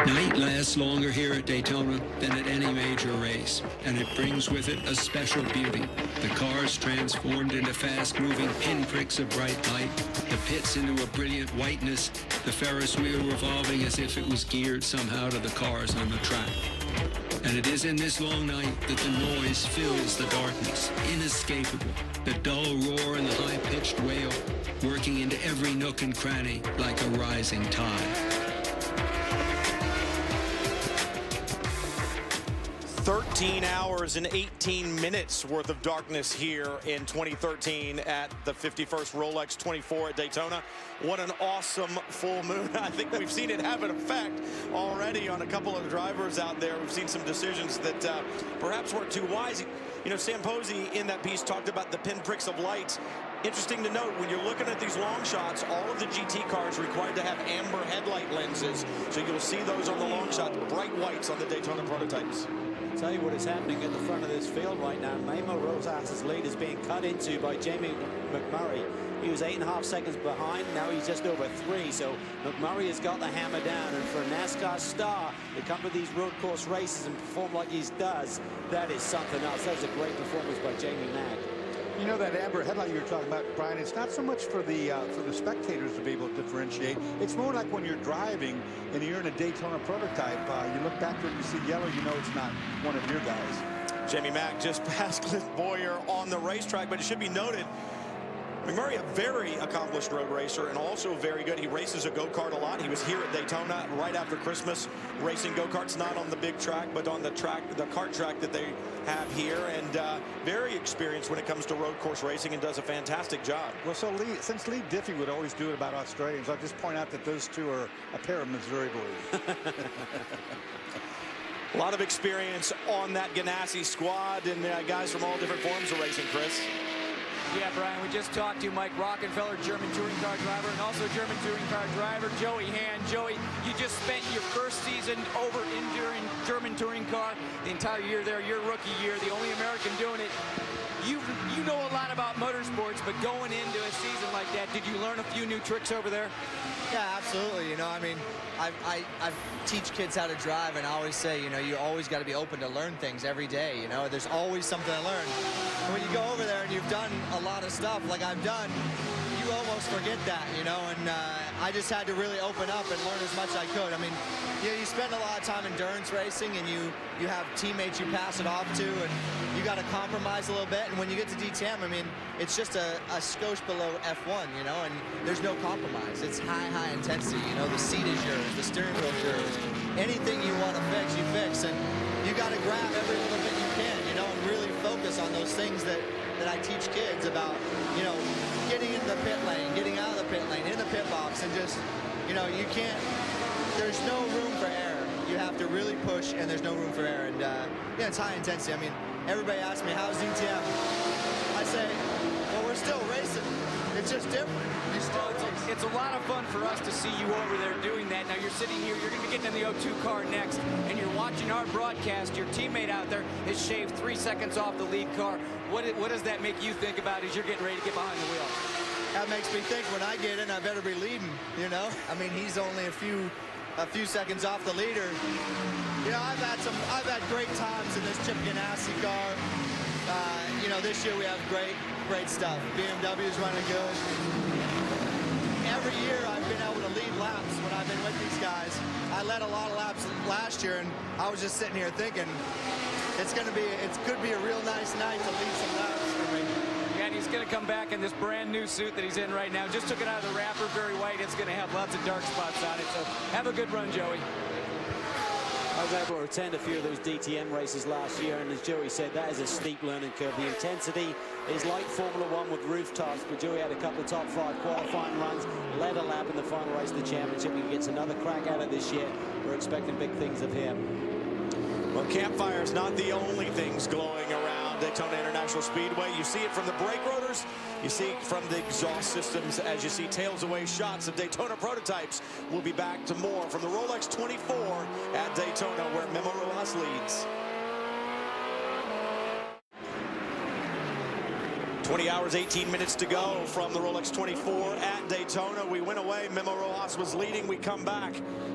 Night lasts longer here at Daytona than at any major race, and it brings with it a special beauty. The cars transformed into fast-moving pinpricks of bright light, the pits into a brilliant whiteness, the Ferris wheel revolving as if it was geared somehow to the cars on the track. And it is in this long night that the noise fills the darkness, inescapable. The dull roar and the high-pitched wail, working into every nook and cranny like a rising tide. 13 hours and 18 minutes worth of darkness here in 2013 at the 51st Rolex 24 at Daytona. What an awesome full moon. I think we've seen it have an effect already on a couple of drivers out there. We've seen some decisions that perhaps weren't too wise. You know, Sam Posey in that piece talked about the pinpricks of light. Interesting to note, when you're looking at these long shots, all of the GT cars are required to have amber headlight lenses. So you'll see those on the long shot, bright whites on the Daytona prototypes. Tell you what is happening at the front of this field right now. Memo Rosas's lead is being cut into by Jamie McMurray. He was 8.5 seconds behind. Now he's just over 3. So McMurray has got the hammer down. And for a NASCAR star to come to these road course races and perform like he does, that is something else. That's a great performance by Jamie Mack. You know, that amber headlight you were talking about, Brian, it's not so much for the spectators to be able to differentiate. It's more like when you're driving and you're in a Daytona prototype, you look back and you see yellow, you know it's not one of your guys. Jamie Mack just passed Cliff Boyer on the racetrack, but it should be noted, McMurray, a very accomplished road racer and also very good. He races a go-kart a lot. He was here at Daytona right after Christmas racing go-karts, not on the big track, but on the track, the kart track that they have here, and very experienced when it comes to road course racing and does a fantastic job. Well, so since Lee Diffie would always do it about Australians, I'll just point out that those two are a pair of Missouri boys. A lot of experience on that Ganassi squad, and guys from all different forms of racing, Chris. Yeah, Brian, we just talked to Mike Rockefeller, German touring car driver, and also German touring car driver Joey Hand. Joey, you just spent your first season over in German touring car, the entire year there, your rookie year, the only American doing it. You know a lot about motorsports, but going into a season like that, did you learn a few new tricks over there? Yeah, absolutely. You know, I mean, I teach kids how to drive, and I always say, you know, you always got to be open to learn things every day. You know, there's always something to learn. And when you go over there and you've done a lot of stuff like I've done, you almost forget that, you know, and I just had to really open up and learn as much as I could. I mean, you spend a lot of time endurance racing, and you have teammates you pass it off to, and you got to compromise a little bit. And when you get to DTM, I mean, it's just a skosh below F1, you know, and there's no compromise. It's high intensity, you know, the seat is yours, the steering wheel is yours. Anything you want to fix, you fix, and you got to grab every little bit you can, you know, and really focus on those things that I teach kids about, you know, getting into the pit lane, getting out of the pit lane, in the pit box, and just, you know, you can't, there's no room for error. You have to really push, and there's no room for error. And, yeah, it's high intensity. I mean, everybody asks me, how's DTM? I say, well, we're still racing. It's just different. It's a lot of fun for us to see you over there doing that. Now you're sitting here, you're going to be getting in the O2 car next, and you're watching our broadcast. Your teammate out there has shaved 3 seconds off the lead car. What does that make you think about as you're getting ready to get behind the wheel? That makes me think when I get in, I better be leading, you know? I mean, he's only a few seconds off the leader. You know, I've had great times in this Chip Ganassi car. You know, this year we have great stuff. BMW's running good. Every year I've been able to lead laps when I've been with these guys. I led a lot of laps last year, and I was just sitting here thinking, it could be a real nice night to lead some laps for me. And he's going to come back in this brand new suit that he's in right now. Just took it out of the wrapper, very white. It's going to have lots of dark spots on it. So have a good run, Joey. I was able to attend a few of those DTM races last year, and as Joey said, that is a steep learning curve. The intensity is like Formula One with rooftops, but Joey had a couple of top 5 qualifying runs, led a lap in the final race of the championship. He gets another crack at it this year. We're expecting big things of him. Well, campfire is not the only things glowing around Daytona International Speedway. You see it from the brake rotors. You see it from the exhaust systems as you see tails away shots of Daytona prototypes. We'll be back to more from the Rolex 24 at Daytona, where Memo Rojas leads. 20 hours, 18 minutes to go from the Rolex 24 at Daytona. We went away. Memo Rojas was leading. We come back.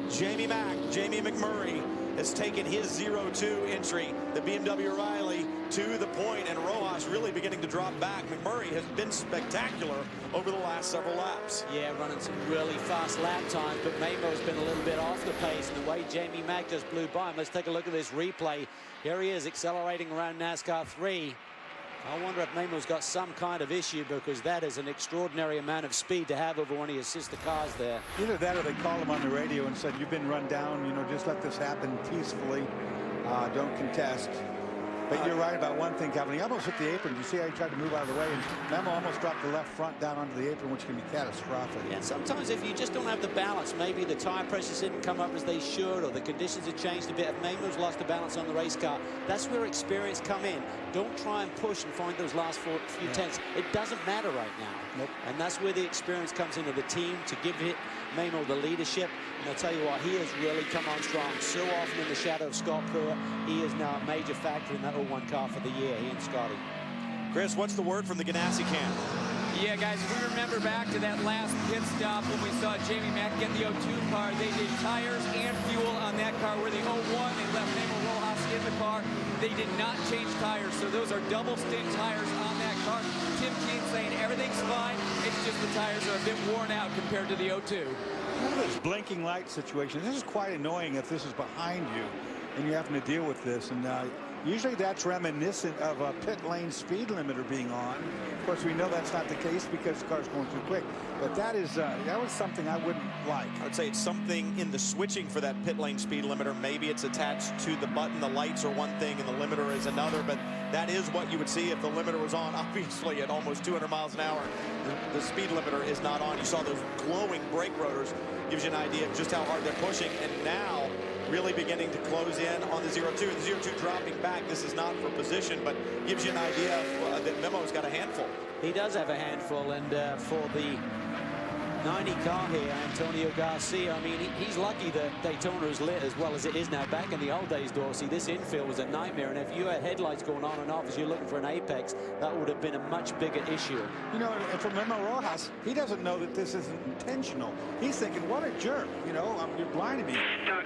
Jamie McMurray has taken his 0-2 entry, the BMW O'Reilly, to the point, and Rojas really beginning to drop back. McMurray has been spectacular over the last several laps. Yeah, running some really fast lap times, but Memo's been a little bit off the pace, and the way Jamie Mack just blew by him. Let's take a look at this replay. Here he is accelerating around NASCAR 3. I wonder if Memo's got some kind of issue, because that is an extraordinary amount of speed to have over one of his sister cars there. Either that or they called him on the radio and said, you've been run down, you know, just let this happen peacefully. Don't contest. But you're right about one thing, Calvin. He almost hit the apron. You see how he tried to move out of the way, and Memo almost dropped the left front down onto the apron, which can be catastrophic. Yeah, and sometimes if you just don't have the balance, maybe the tire pressures didn't come up as they should, or the conditions have changed a bit. If Memo's lost the balance on the race car, that's where experience come in. Don't try and push and find those last few tenths. It doesn't matter right now. Nope. And that's where the experience comes into the team to give Memo the leadership. And I'll tell you what, he has really come on strong. So often in the shadow of Scott Pruitt, he is now a major factor in that 01 car for the year, he and Scotty. Chris, what's the word from the Ganassi camp? Yeah, guys, if we remember back to that last pit stop when we saw Jamie Mack get the 02 car, they did tires and fuel on that car. Where the 01, they left Memo Rojas in the car. They did not change tires, so those are double stint tires on that car. Tim Keane saying everything's fine, it's just the tires are a bit worn out compared to the 02. One of those blinking light situations. This is quite annoying if this is behind you and you're having to deal with this. And usually that's reminiscent of a pit lane speed limiter being on. Of course, we know that's not the case because the car's going too quick. But that was something I wouldn't like. I would say it's something in the switching for that pit lane speed limiter. Maybe it's attached to the button. The lights are one thing and the limiter is another. But that is what you would see if the limiter was on. Obviously, at almost 200 miles an hour, the speed limiter is not on. You saw those glowing brake rotors. Gives you an idea of just how hard they're pushing. And now really beginning to close in on the 02. The 02 dropping back. This is not for position, but gives you an idea that Memo's got a handful. He does have a handful, and for the 90 car here, Antonio Garcia, I mean, he's lucky that Daytona is lit as well as it is now. Back in the old days, Dorsey, this infield was a nightmare, and if you had headlights going on and off as you're looking for an apex, that would have been a much bigger issue. You know, and for Memo Rojas, he doesn't know that this isn't intentional. He's thinking, what a jerk, you know, you're blinding me.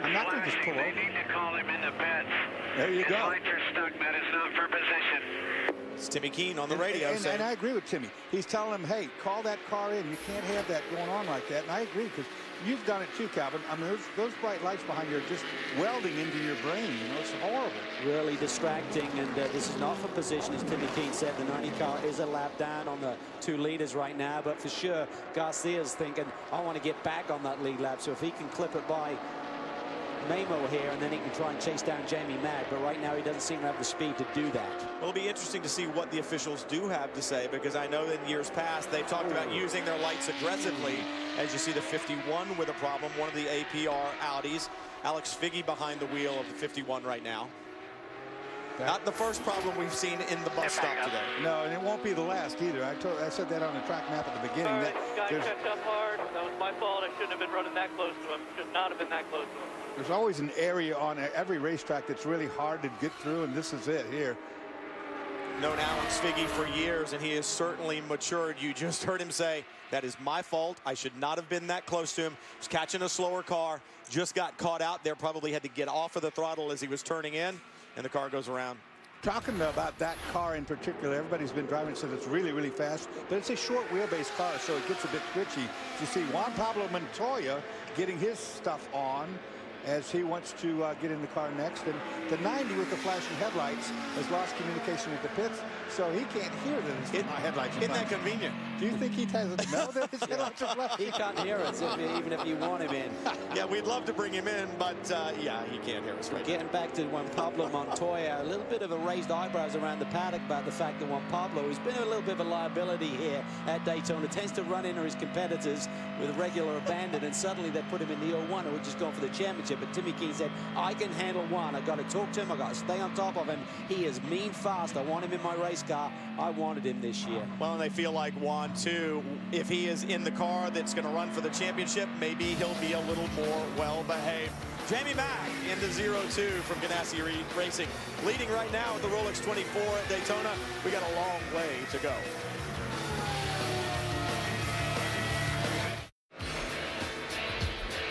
I'm not going to just pull over. They need to call him in the pits. There you go. His lights are stuck. That is not for position. It's Timmy Keane on the radio saying. And I agree with Timmy. He's telling him, hey, call that car in. You can't have that going on like that. And I agree, because you've done it too, Calvin. I mean, those bright lights behind you are just welding into your brain. You know, it's horrible. Really distracting, and this is not for position, as Timmy Keane said. The 90 car is a lap down on the 2 leaders right now, but for sure, Garcia's thinking, I want to get back on that lead lap, so if he can clip it by Memo here, and then he can try and chase down Jamie Mack, but right now he doesn't seem to have the speed to do that. Well, it'll be interesting to see what the officials do have to say, because I know in years past they've talked about using their lights aggressively. As you see the 51 with a problem, one of the APR Audis. Alex Figge behind the wheel of the 51 right now. Not the first problem we've seen in the bus stop today. No, and it won't be the last either. I said that on the track map at the beginning. All right, guy checked up hard. That was my fault. I shouldn't have been running that close to him. Should not have been that close to him. There's always an area on every racetrack that's really hard to get through, and this is it here. Known Alex Figge for years, and he has certainly matured. You just heard him say, that is my fault. I should not have been that close to him. He was catching a slower car, just got caught out there, probably had to get off of the throttle as he was turning in, and the car goes around. Talking about that car in particular, everybody's been driving it, said it's really, really fast, but it's a short wheelbase car, so it gets a bit twitchy. You see Juan Pablo Montoya getting his stuff on as he wants to get in the car next. And the 90 with the flashing headlights has lost communication with the pits, so he can't hear that his headlights are Isn't that flashing. convenient? Do you think he doesn't know that his headlights are flashing? He can't hear us, even if you want him in. Yeah, we'd love to bring him in, but yeah, he can't hear us right Getting back to Juan Pablo Montoya, a little bit of a raised eyebrows around the paddock about the fact that Juan Pablo has been a little bit of a liability here at Daytona. Tends to run into his competitors with regular abandon, and suddenly they put him in the 01, who just going for the championship. But Timmy Keane said, I can handle Juan. I've got to talk to him. I've got to stay on top of him. He is mean fast. I want him in my race car. I wanted him this year. Well, and they feel like Juan, too, if he is in the car that's going to run for the championship, maybe he'll be a little more well-behaved. Jamie Mack in the 0-2 from Ganassi Racing. Leading right now with the Rolex 24 at Daytona. We got a long way to go.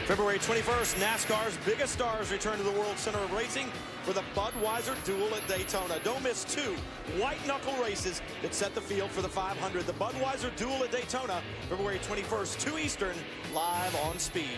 February 21st, NASCAR's biggest stars return to the World Center of Racing for the Budweiser Duel at Daytona. Don't miss 2 white-knuckle races that set the field for the 500. The Budweiser Duel at Daytona, February 21st, 2 Eastern, live on Speed.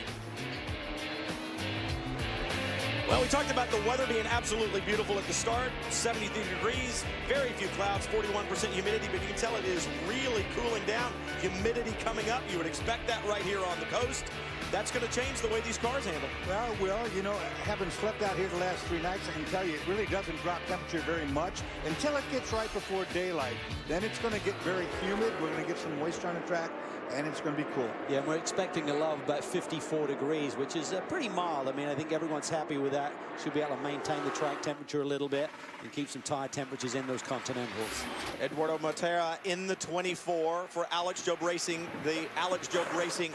Well, we talked about the weather being absolutely beautiful at the start. 73 degrees, very few clouds, 41% humidity, but you can tell it is really cooling down. Humidity coming up. You would expect that right here on the coast. That's going to change the way these cars handle. Well, Will, you know, having slept out here the last 3 nights, I can tell you it really doesn't drop temperature very much until it gets right before daylight. Then it's going to get very humid. We're going to get some moisture on the track, and it's going to be cool. Yeah, and we're expecting a low of about 54 degrees, which is pretty mild. I mean, I think everyone's happy with that. Should be able to maintain the track temperature a little bit and keep some tire temperatures in those continentals. Eduardo Montera in the 24 for Alex Job Racing, the Alex Job Racing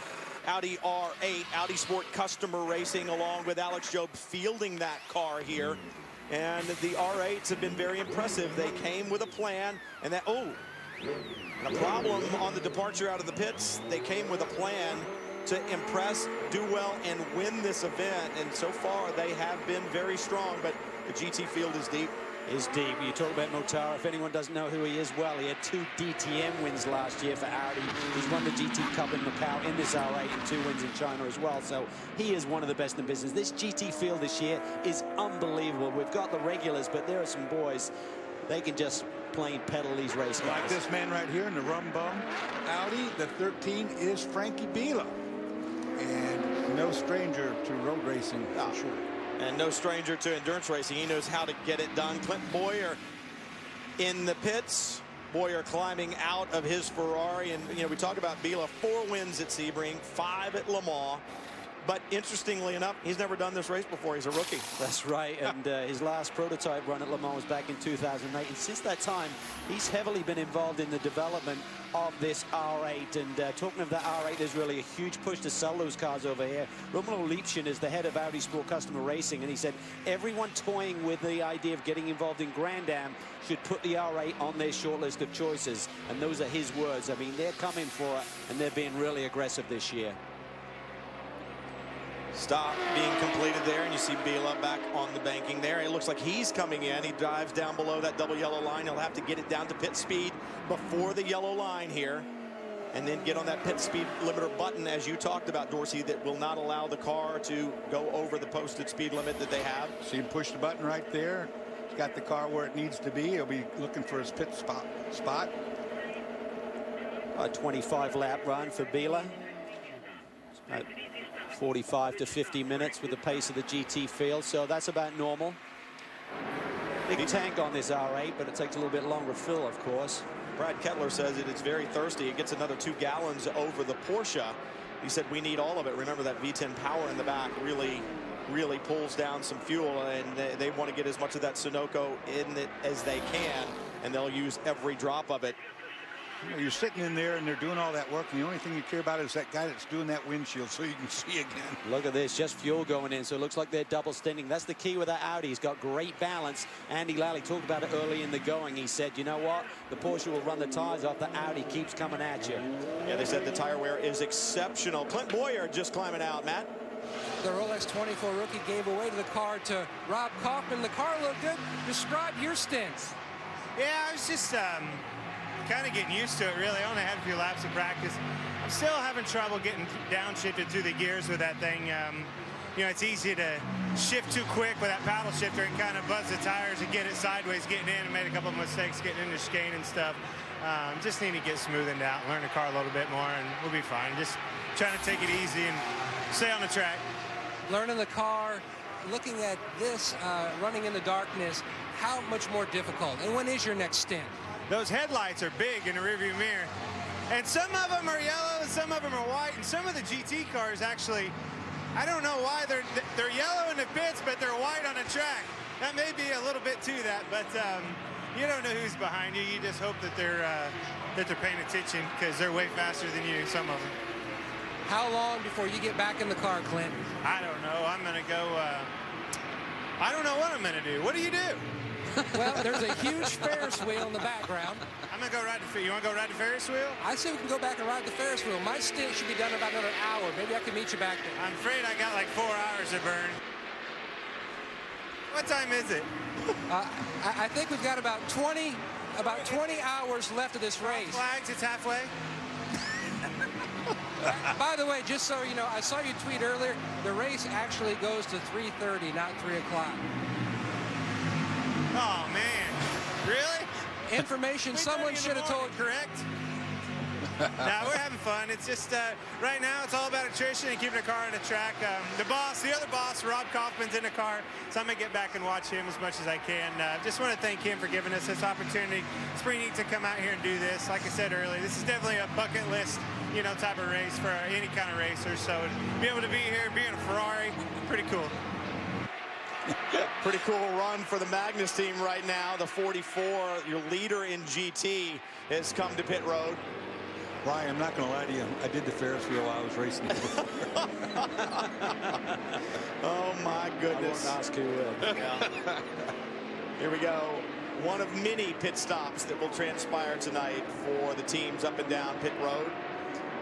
Audi R8, Audi Sport Customer Racing, along with Alex Job fielding that car here. And the R8s have been very impressive. They came with a plan, and that, and a problem on the departure out of the pits. They came with a plan to impress, do well, and win this event. And so far, they have been very strong, but the GT field is deep. You talk about Motara. If anyone doesn't know who he is, well, he had 2 DTM wins last year for Audi. He's won the GT Cup in Macau in this R8 and 2 wins in China as well. So he is one of the best in business. This GT field this year is unbelievable. We've got the regulars, but there are some boys. They can just plain pedal these race cars. Like this man right here in the rum bum Audi, the 13 is Frankie Biela. And no stranger to road racing, for sure. And no stranger to endurance racing. He knows how to get it done. Clint Boyer in the pits. Boyer climbing out of his Ferrari. And, you know, we talk about Biela, 4 wins at Sebring, 5 at Le Mans. But interestingly enough, he's never done this race before. He's a rookie. That's right. And his last prototype run at Le Mans was back in 2008. And since that time, he's heavily been involved in the development of this R8. And talking of that R8, there's really a huge push to sell those cars over here. Romulo Liebchen is the head of Audi Sport Customer Racing. And he said everyone toying with the idea of getting involved in Grand Am should put the R8 on their short list of choices. And those are his words. I mean, they're coming for it, and they're being really aggressive this year. Stop being completed there, and you see Biela back on the banking there. It looks like he's coming in. He dives down below that double yellow line. He'll have to get it down to pit speed before the yellow line here, and then get on that pit speed limiter button, as you talked about, Dorsey, that will not allow the car to go over the posted speed limit that they have. See him push the button right there. He's got the car where it needs to be. He'll be looking for his pit spot. A 25 lap run for Biela. 45 to 50 minutes with the pace of the GT field, so that's about normal. Big tank on this R8, but it takes a little bit longer to fill, of course. Brad Kettler says it's very thirsty. It gets another 2 gallons over the Porsche. He said we need all of it. Remember that V10 power in the back really pulls down some fuel, and they want to get as much of that Sunoco in it as they can, and they'll use every drop of it. You know, you're sitting in there and they're doing all that work, and the only thing you care about is that guy that's doing that windshield so you can see again. Look at this, just fuel going in, so it looks like they're double stinting. That's the key with that Audi. He's got great balance. Andy Lally talked about it early in the going. He said, you know what, the Porsche will run the tires off, the Audi keeps coming at you. Yeah, they said the tire wear is exceptional. Clint Boyer just climbing out, Matt. The Rolex 24 rookie gave away to the car to Rob Kaufman. The car looked good. Describe your stints. Yeah, I was just kind of getting used to it, really. I only had a few laps of practice. I'm still having trouble getting downshifted through the gears with that thing. You know, it's easy to shift too quick with that paddle shifter and kind of buzz the tires and get it sideways getting in, and made a couple of mistakes getting into chicane and stuff. Just need to get smoothened out, learn the car a little bit more, and we'll be fine. Just trying to take it easy and stay on the track. Learning the car, looking at this, running in the darkness, how much more difficult? And when is your next stint? Those headlights are big in the rearview mirror. And some of them are yellow, and some of them are white. And some of the GT cars actually, I don't know why they're yellow in the pits, but they're white on the track. That may be a little bit to that, but you don't know who's behind you. You just hope that they're paying attention, because they're way faster than you, some of them. How long before you get back in the car, Clint? I don't know. I'm going to go I don't know what I'm going to do. What do you do? Well, there's a huge Ferris wheel in the background. I'm going to go ride the You want to go ride the Ferris wheel? I say we can go back and ride the Ferris wheel. My stint should be done in about another hour. Maybe I can meet you back there. I'm afraid I got like 4 hours to burn. What time is it? I think we've got about 20 hours left of this race. Flags, it's halfway. By the way, just so you know, I saw you tweet earlier, the race actually goes to 3:30, not 3 o'clock. Oh, man. Really? Information someone should have told. Correct? No, we're having fun. It's just, right now, it's all about attrition and keeping the car on the track. The other boss, Rob Kaufman's in the car, so I'm going to get back and watch him as much as I can. Just want to thank him for giving us this opportunity. It's pretty neat to come out here and do this. Like I said earlier, this is definitely a bucket list, you know, type of race for any kind of racer. So to be able to be here, be in a Ferrari, pretty cool. Pretty cool run for the Magnus team right now. The 44, your leader in GT, has come to pit road. Ryan, I'm not going to lie to you. I did the Ferris wheel while I was racing. Oh, my goodness. I won't ask who will. Yeah. Here we go. One of many pit stops that will transpire tonight for the teams up and down pit road.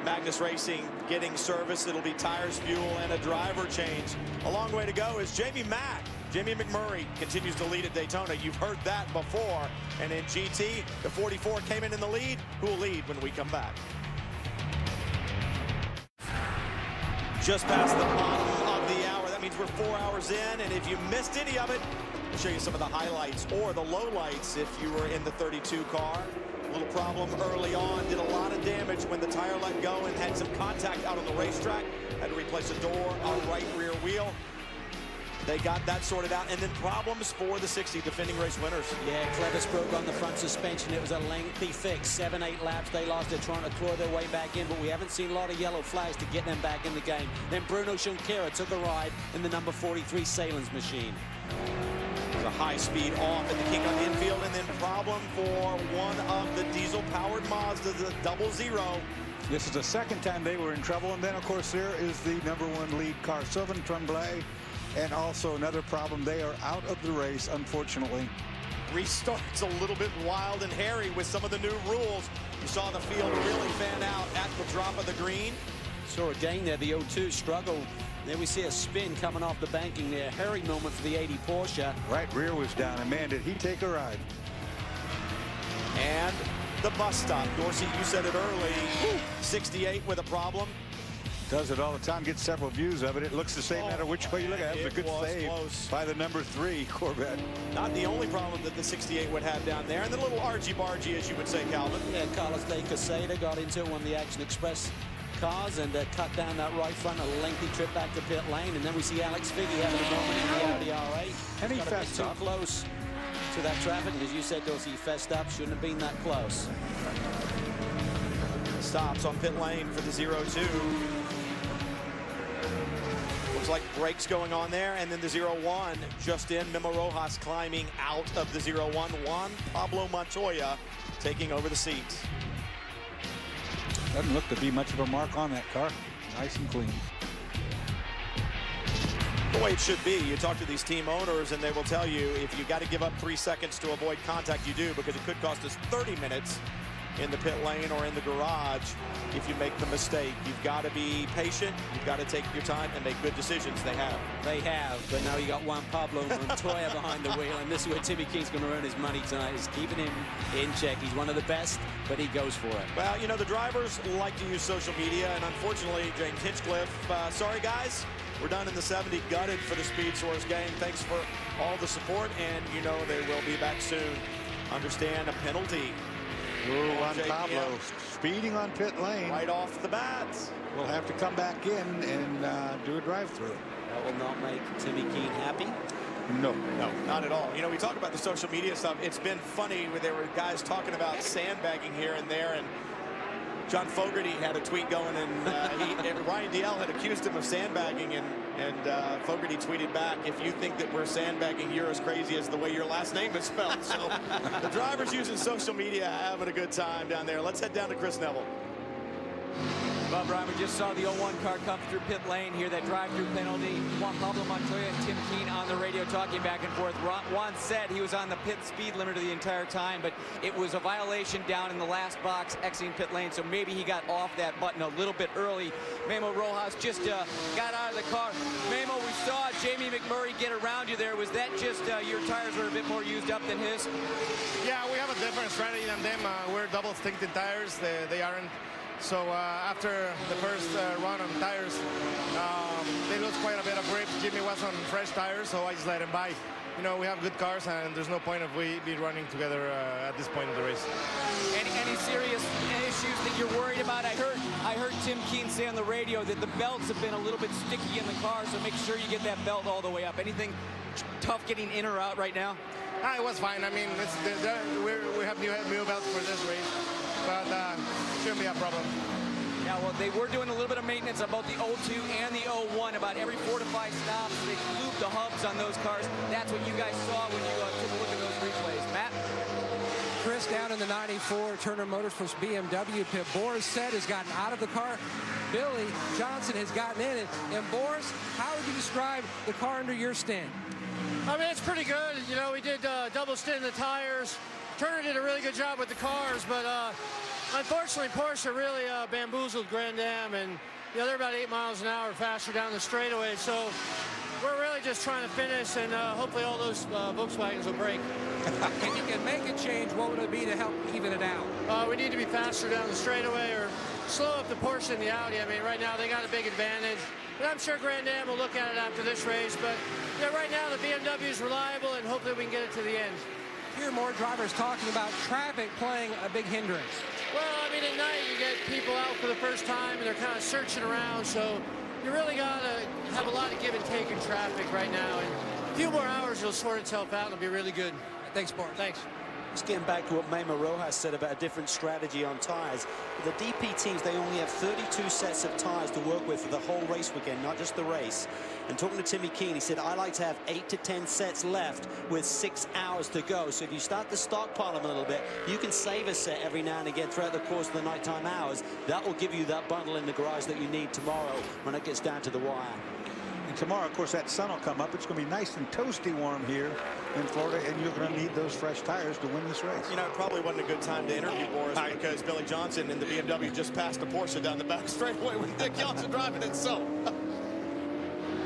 Magnus Racing getting service. It'll be tires, fuel, and a driver change. A long way to go is Jamie McMurray continues to lead at Daytona. You've heard that before. And in GT, the 44 came in the lead. Who will lead when we come back? Just past the bottom of the hour. That means we're 4 hours in. And if you missed any of it, I'll show you some of the highlights or the lowlights if you were in the 32 car. A little problem early on, did a lot of damage when the tire let go and had some contact out on the racetrack. Had to replace a door, a right rear wheel. They got that sorted out, and then problems for the 60 defending race winners. Yeah, Clevis broke on the front suspension. It was a lengthy fix. 7-8 laps they lost. They're trying to claw their way back in, but we haven't seen a lot of yellow flags to get them back in the game. Then Bruno Junqueira took a ride in the number 43 Salins machine. A high speed off at the King on infield, and then problem for one of the diesel-powered Mazdas, the 00. This is the second time they were in trouble, and then, of course, there is the #1 lead car, Sylvain Tremblay, and also another problem. They are out of the race, unfortunately. Restarts a little bit wild and hairy with some of the new rules. You saw the field really fan out at the drop of the green. Saw again there, the 02 struggle. Then we see a spin coming off the banking there. Hairy moment for the 80 Porsche. Right rear was down, and man, did he take a ride. And the bus stop. Dorsey, you said it early. 68 with a problem. Does it all the time, gets several views of it. It looks the same no matter which way you look at it. It was a good save by the #3 Corvette. Not the only problem that the 68 would have down there. And the little argy-bargy, as you would say, Calvin. Yeah, Carlos de Quesada got into one of the Action Express cars and cut down that right front, a lengthy trip back to pit lane. And then we see Alex Figge having a moment in the Audi R8. And he fessed too up. close to that traffic. And as you said, Dorsey, he fessed up. Shouldn't have been that close. Stops on pit lane for the 02. Looks like brakes going on there. And then the 01 just in. Memo Rojas climbing out of the 01. Juan Pablo Montoya taking over the seat. Doesn't look to be much of a mark on that car. Nice and clean. The way it should be. You talk to these team owners and they will tell you if you got to give up 3 seconds to avoid contact, you do, because it could cost us 30 minutes in the pit lane or in the garage if you make the mistake. You've got to be patient. You've got to take your time and make good decisions. They have. They have, but now you got Juan Pablo Montoya behind the wheel, and this is where Timmy Keen's going to earn his money tonight, is keeping him in check. He's one of the best, but he goes for it. Well, you know, the drivers like to use social media, and unfortunately, James Hinchcliffe, sorry guys, we're done in the 70, gutted for the Speed Source game. Thanks for all the support, and you know they will be back soon. Understand a penalty. Ooh, Juan Pablo speeding on pit lane. Right off the bat. We'll have to come back in and do a drive-through. That will not make Timmy Keen happy. No, not at all. You know, we talk about the social media stuff. It's been funny where there were guys talking about sandbagging here and there, and John Fogerty had a tweet going, and Ryan DL had accused him of sandbagging, and Fogerty tweeted back, if you think that we're sandbagging, you're as crazy as the way your last name is spelled. So the drivers using social media having a good time down there. Let's head down to Chris Neville. Well, Brian, we just saw the 01 car come through pit lane here, that drive-through penalty. Juan Pablo Montoya and Tim Keene on the radio talking back and forth. Juan said he was on the pit speed limiter the entire time, but it was a violation down in the last box exiting pit lane, so maybe he got off that button a little bit early. Memo Rojas just got out of the car. Memo, we saw Jamie McMurray get around you there. Was that just your tires were a bit more used up than his? Yeah, we have a different strategy than them. We're double stinking tires. They aren't. So after the first run on tires, they lost quite a bit of grip. Jimmy was on fresh tires, so I just let him by. You know, we have good cars, and there's no point of we be running together at this point of the race. Any serious issues that you're worried about? I heard Tim Keene say on the radio that the belts have been a little bit sticky in the car, so make sure you get that belt all the way up. Anything tough getting in or out right now? It was fine. I mean, we have new belts for this race, but shouldn't be a problem. Yeah, well, they were doing a little bit of maintenance on both the 02 and the 01. About every 4 to 5 stops, they lubed the hubs on those cars. That's what you guys saw when you took a look at those replays. Matt? Chris down in the 94 Turner Motorsports BMW pit. Boris Said has gotten out of the car. Billy Johnson has gotten in it. And Boris, how would you describe the car under your stint? I mean, it's pretty good. You know, we did double stint in the tires. Turner did a really good job with the cars, but unfortunately, Porsche really bamboozled Grand Am, and they're about 8 miles an hour faster down the straightaway. So we're really just trying to finish, and hopefully all those Volkswagens will break. If you can make a change, what would it be to help even it out? We need to be faster down the straightaway or slow up the Porsche and the Audi. I mean, right now they got a big advantage. And I'm sure Grand Am will look at it after this race, but right now the BMW is reliable, and hopefully we can get it to the end. Hear more drivers talking about traffic playing a big hindrance. Well, I mean, at night you get people out for the first time, and they're kind of searching around, so you really got to have a lot of give and take in traffic right now. And a few more hours will sort itself out, and it'll be really good. Thanks, Bart. Thanks. Just getting back to what Memo Rojas said about a different strategy on tires. The DP teams, they only have 32 sets of tires to work with for the whole race weekend, not just the race. And talking to Timmy Keene, he said, I like to have 8 to 10 sets left with 6 hours to go. So if you start to stockpile them a little bit, you can save a set every now and again throughout the course of the nighttime hours. That will give you that bundle in the garage that you need tomorrow when it gets down to the wire. And tomorrow, of course, that sun will come up. It's going to be nice and toasty warm here in Florida, and you're going to need those fresh tires to win this race. You know, it probably wasn't a good time to interview Boris because Billy Johnson in the BMW just passed a Porsche down the back straightaway with Dick Johnson driving it. So.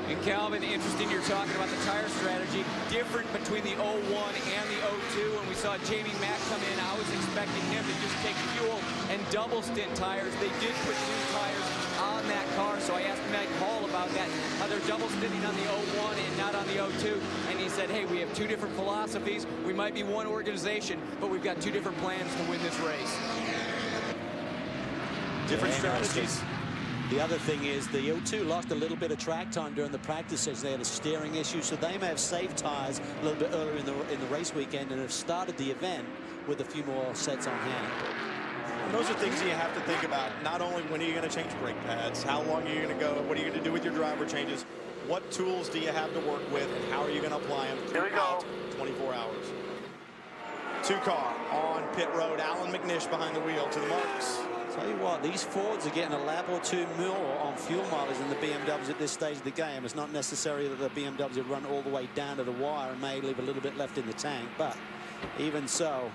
And Calvin, interesting you're talking about the tire strategy. Different between the 01 and the 02. When we saw Jamie Mack come in, I was expecting him to just take fuel and double stint tires. They did put new tires on that car, so I asked Mike Hall about that. How they're double stinting on the 01 and not on the 02. And he said, hey, we have 2 different philosophies. We might be one organization, but we've got 2 different plans to win this race. Different strategies. The other thing is the 02 lost a little bit of track time during the practice session. They had a steering issue, so they may have saved tires a little bit earlier in the race weekend and have started the event with a few more sets on hand. And those are things you have to think about. Not only when are you going to change brake pads, how long are you going to go, what are you going to do with your driver changes, what tools do you have to work with, and how are you going to apply them throughout 24 hours. 2-car on pit road. Alan McNish behind the wheel to the marks. Tell you what, these Fords are getting a lap or 2 more on fuel mileage than the BMWs at this stage of the game. It's not necessary that the BMWs have run all the way down to the wire and may leave a little bit left in the tank, but even so,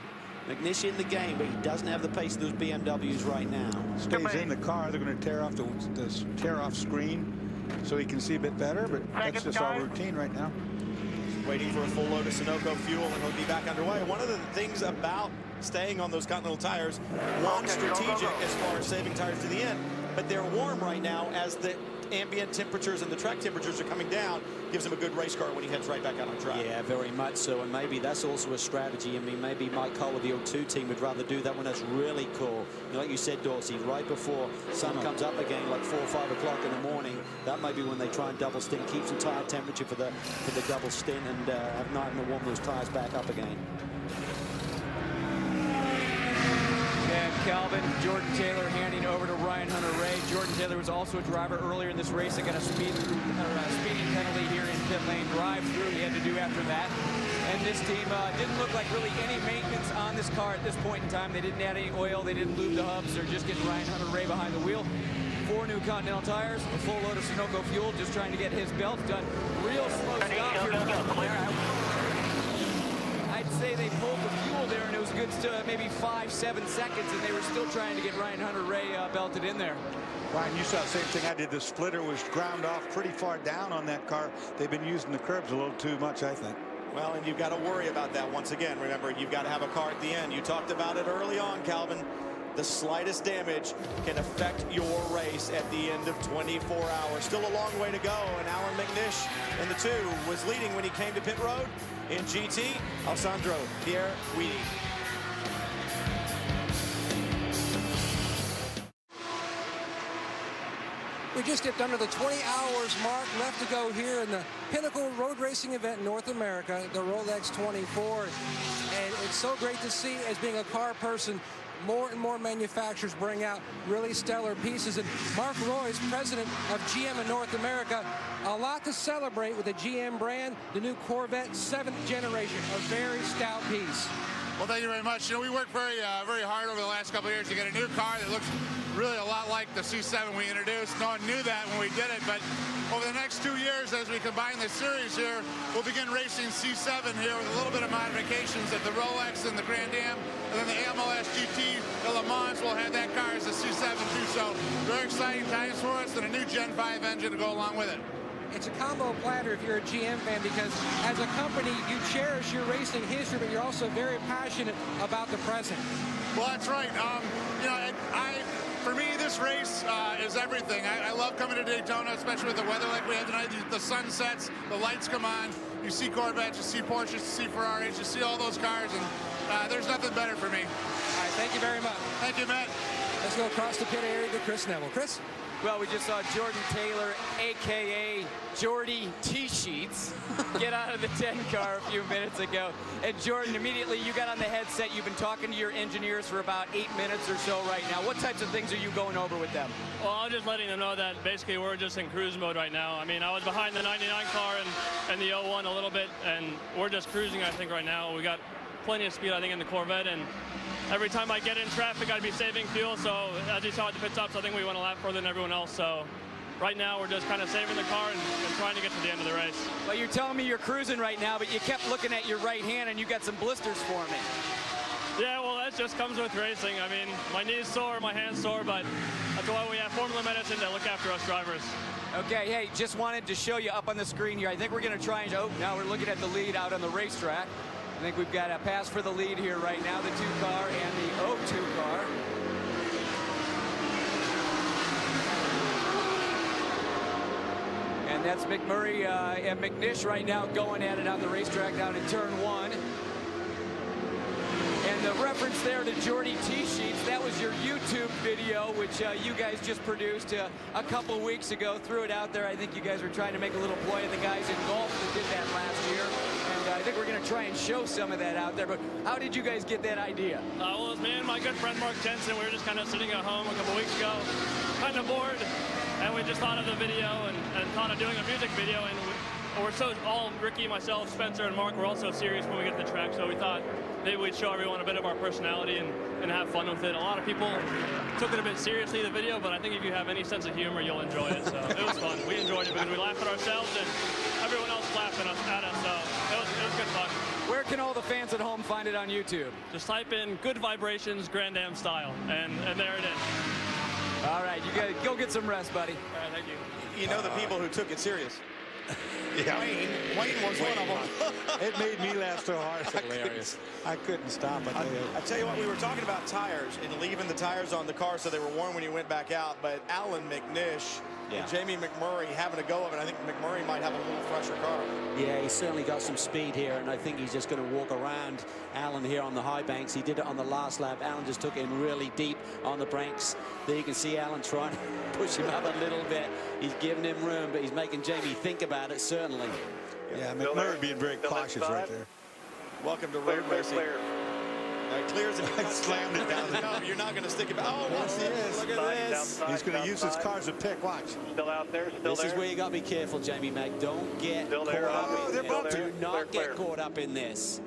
McNish in the game, but he doesn't have the pace of those BMWs right now. Stays in the car. They're going to tear off the tear-off screen so he can see a bit better, but that's just our routine right now. Waiting for a full load of Sunoco fuel, and he'll be back underway. One of the things about staying on those Continental tires, one, strategic as far as saving tires to the end, but they're warm right now as the ambient temperatures and the track temperatures are coming down. Gives him a good race car when he heads right back out on track. Yeah, very much so, and maybe that's also a strategy. I mean, maybe Mike Cole with the 02 team would rather do that when it's really cool. You know, like you said, Dorsey, right before sun comes up again, like 4 or 5 o'clock in the morning. That might be when they try and double stint, keep some tire temperature for the double stint, and have time to warm those tires back up again. Calvin, Jordan Taylor handing over to Ryan Hunter-Reay. Jordan Taylor was also a driver earlier in this race that got a speeding penalty here in pit lane drive-through. He had to do after that. And this team didn't look like really any maintenance on this car at this point in time. They didn't add any oil. They didn't lube the hubs. They're just getting Ryan Hunter-Reay behind the wheel. 4 new Continental tires, a full load of Sunoco fuel, just trying to get his belt done. Real slow stop here. I'd say they pulled the fuel there, and it was a good maybe 5-7 seconds, and they were still trying to get Ryan Hunter-Reay belted in there. Ryan, you saw the same thing I did. The splitter was ground off pretty far down on that car. They've been using the curbs a little too much, I think. Well, and you've got to worry about that once again. Remember, you've got to have a car at the end. You talked about it early on, Calvin. The slightest damage can affect your race at the end of 24 hours. Still a long way to go, and Alan McNish in the 2 was leading when he came to pit road. In GT, Alessandro Pierguidi. We just dipped under the 20 hours mark left to go here in the pinnacle road racing event in North America, the Rolex 24. And it's so great to see, as being a car person, more and more manufacturers bring out really stellar pieces. And Mark Royce, president of GM in North America, a lot to celebrate with the GM brand, the new Corvette 7th generation, a very stout piece. Well, thank you very much. You know, we worked very hard over the last couple of years to get a new car that looks really a lot like the C7 we introduced. No one knew that when we did it, but over the next 2 years, as we combine the series here, we'll begin racing C7 here with a little bit of modifications at the Rolex and the Grand Am, and then the MLS GT, the Le Mans will have that car as a C7 too. So very exciting times for us, and a new Gen 5 engine to go along with it. It's a combo platter if you're a GM fan, because as a company, you cherish your racing history, but you're also very passionate about the present. Well, that's right. You know, for me, this race is everything. I love coming to Daytona, especially with the weather like we have tonight. The sun sets, the lights come on. You see Corvettes, you see Porsches, you see Ferraris, you see all those cars, and there's nothing better for me. All right, thank you very much. Thank you, Matt. Let's go across the pit area to Chris Neville. Chris? Well, we just saw Jordan Taylor, a.k.a. Jordy T-Sheets, get out of the 10 car a few minutes ago. And Jordan, immediately you got on the headset. You've been talking to your engineers for about 8 minutes or so right now. What types of things are you going over with them? Well, I'm just letting them know that basically we're just in cruise mode right now. I mean, I was behind the 99 car and the 01 a little bit, and we're just cruising, I think, right now. We got plenty of speed, I think, in the Corvette, and every time I get in traffic, I'd be saving fuel. So as you saw at the pit stops, I think we went a lap further than everyone else. So right now, we're just kind of saving the car and trying to get to the end of the race. Well, you're telling me you're cruising right now, but you kept looking at your right hand, and you got some blisters forming. Yeah, well, that just comes with racing. I mean, my knee's sore, my hand's sore, but that's why we have formula medicine to look after us drivers. Okay, hey, just wanted to show you up on the screen here. I think we're going to try and, oh, now we're looking at the lead out on the racetrack. I think we've got a pass for the lead here right now, the 2 car and the 02 car. And that's McMurray and McNish right now going at it on the racetrack down in turn 1. And the reference there to Jordy T-Sheets, that was your YouTube video, which you guys just produced a couple weeks ago. Threw it out there. I think you guys were trying to make a little play at the guys in golf that did that last year. And I think we're going to try and show some of that out there. But how did you guys get that idea? Well, it was me and my good friend Mark Jensen. We were just kind of sitting at home a couple weeks ago, kind of bored. And we just thought of the video and thought of doing a music video. And we're so, Ricky, myself, Spencer, and Mark, we're all so serious when we get to the track. So we thought maybe we'd show everyone a bit of our personality and have fun with it. A lot of people took it a bit seriously, the video, but I think if you have any sense of humor, you'll enjoy it. So it was fun. We enjoyed it because we laughed at ourselves and everyone else laughed at us. So it was good fun. Where can all the fans at home find it on YouTube? Just type in Good Vibrations Grand Am Style, and there it is. All right, you gotta go get some rest, buddy. All right, thank you. You know the people who took it serious. Yeah. Wayne was one of them. It made me laugh so hard. Hilarious. I couldn't stop. I tell you what, we were talking about tires and leaving the tires on the car so they were warm when you went back out. But Alan McNish and Jamie McMurray having a go of it. I think McMurray might have a little fresher car. Yeah, he's certainly got some speed here, and I think he's just going to walk around Alan here on the high banks. He did it on the last lap. Alan just took it in really deep on the banks. There you can see Alan trying to push him up a little bit. He's giving him room, but he's making Jamie think about it, certainly. Yeah, McMurray being very cautious right there. Welcome to road racing. Clears it. Slammed it down. No, you're not going to stick it back. Oh, yes, he is. Look at this. He's going to use his car as a pick. Watch. Still out there. This is where you got to be careful, Jamie Mac. Don't get caught up in this. Do not get caught up in this.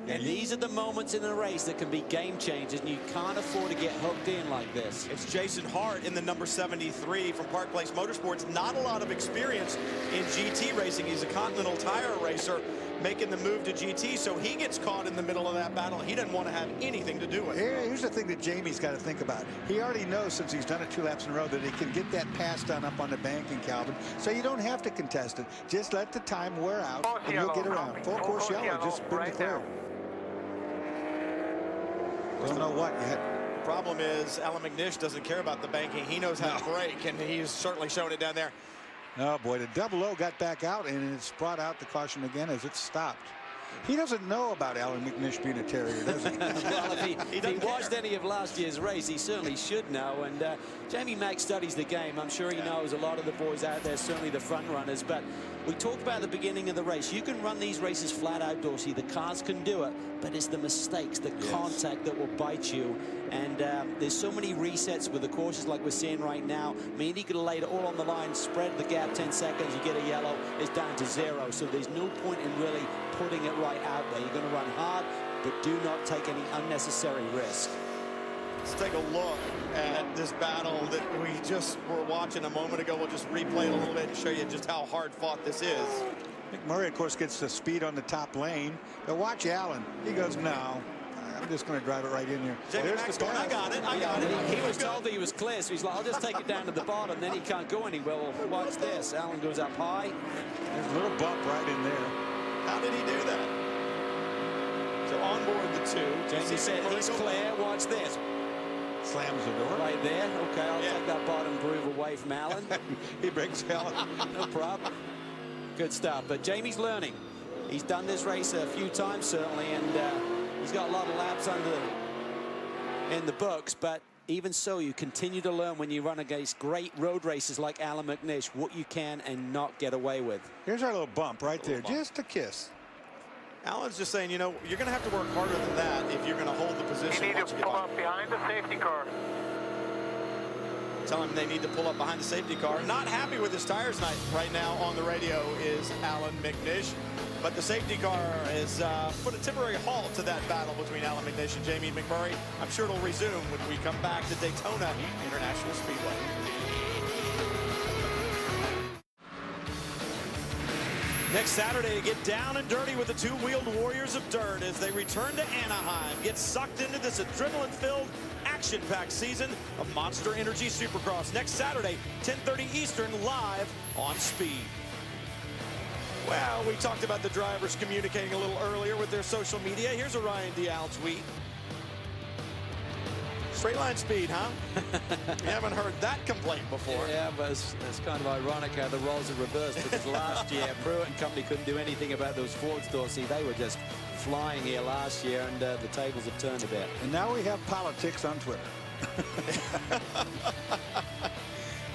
And these are the moments in a race that can be game changers, and you can't afford to get hooked in like this. It's Jason Hart in the number 73 from Park Place Motorsports. Not a lot of experience in GT racing. He's a Continental Tire racer making the move to GT, so he gets caught in the middle of that battle. He doesn't want to have anything to do with it. Here's the thing that Jamie's got to think about. He already knows, since he's done it 2 laps in a row, that he can get that pass done up on the banking, Calvin. So you don't have to contest it. Just let the time wear out, and you'll get around. Full course yellow, just been declared. Don't know what yet. The problem is Alan McNish doesn't care about the banking. He knows how to brake, and he's certainly showing it down there. Oh boy, the double O got back out, and it's brought out the caution again as it stopped. He doesn't know about Alan McNish being a terrier, does he? Well, if he watched any of last year's race, he certainly should know. And Jamie Mack studies the game. I'm sure he knows a lot of the boys out there, certainly the front runners. But we talked about the beginning of the race. You can run these races flat outdoorsy. The cars can do it, but it's the mistakes, the contact that will bite you. And there's so many resets with the cautions like we're seeing right now. I mean, he could have laid it all on the line, spread the gap 10 seconds, you get a yellow, it's down to 0. So there's no point in really putting it right out there. You're going to run hard, but do not take any unnecessary risk. Let's take a look at this battle that we just were watching a moment ago. We'll just replay it a little bit and show you just how hard fought this is. McMurray, of course, gets the speed on the top lane. But watch Allen. He goes, no, I'm just going to drive it right in here. Jamie Mack's going, I got it, I got it. He was told that he was clear, so he's like, I'll just take it down to the bottom, then he can't go anywhere. Well, watch this. Allen goes up high. There's a little bump right in there. How did he do that? So on board the 2. Jamie said he's clear. Watch this. Slams the door. Right there. Okay, I'll take that bottom groove away from Allen. He breaks Allen. No problem. Good stuff. But Jamie's learning. He's done this race a few times, certainly, and he's got a lot of laps in the books. But even so, you continue to learn when you run against great road races like Alan McNish what you can and not get away with. Here's our little bump right there. Just a kiss. Alan's just saying, you know, you're going to have to work harder than that if you're going to hold the position. You need to pull up behind the safety car. Tell him they need to pull up behind the safety car. Not happy with his tires right now on the radio is Alan McNish. But the safety car has put a temporary halt to that battle between Alan McNish and Jamie McMurray. I'm sure it'll resume when we come back to Daytona International Speedway. Next Saturday, get down and dirty with the 2-wheeled Warriors of Dirt as they return to Anaheim. Get sucked into this adrenaline-filled, action-packed season of Monster Energy Supercross. Next Saturday, 10:30 Eastern, live on Speed. Well, we talked about the drivers communicating a little earlier with their social media. Here's a Ryan Dial tweet. Straight line speed, huh? You haven't heard that complaint before. Yeah, but it's kind of ironic how the roles are reversed, because last year Pruitt and company couldn't do anything about those Fords, Dorsey. They were just flying here last year, and the tables have turned a bit. And now we have politics on Twitter.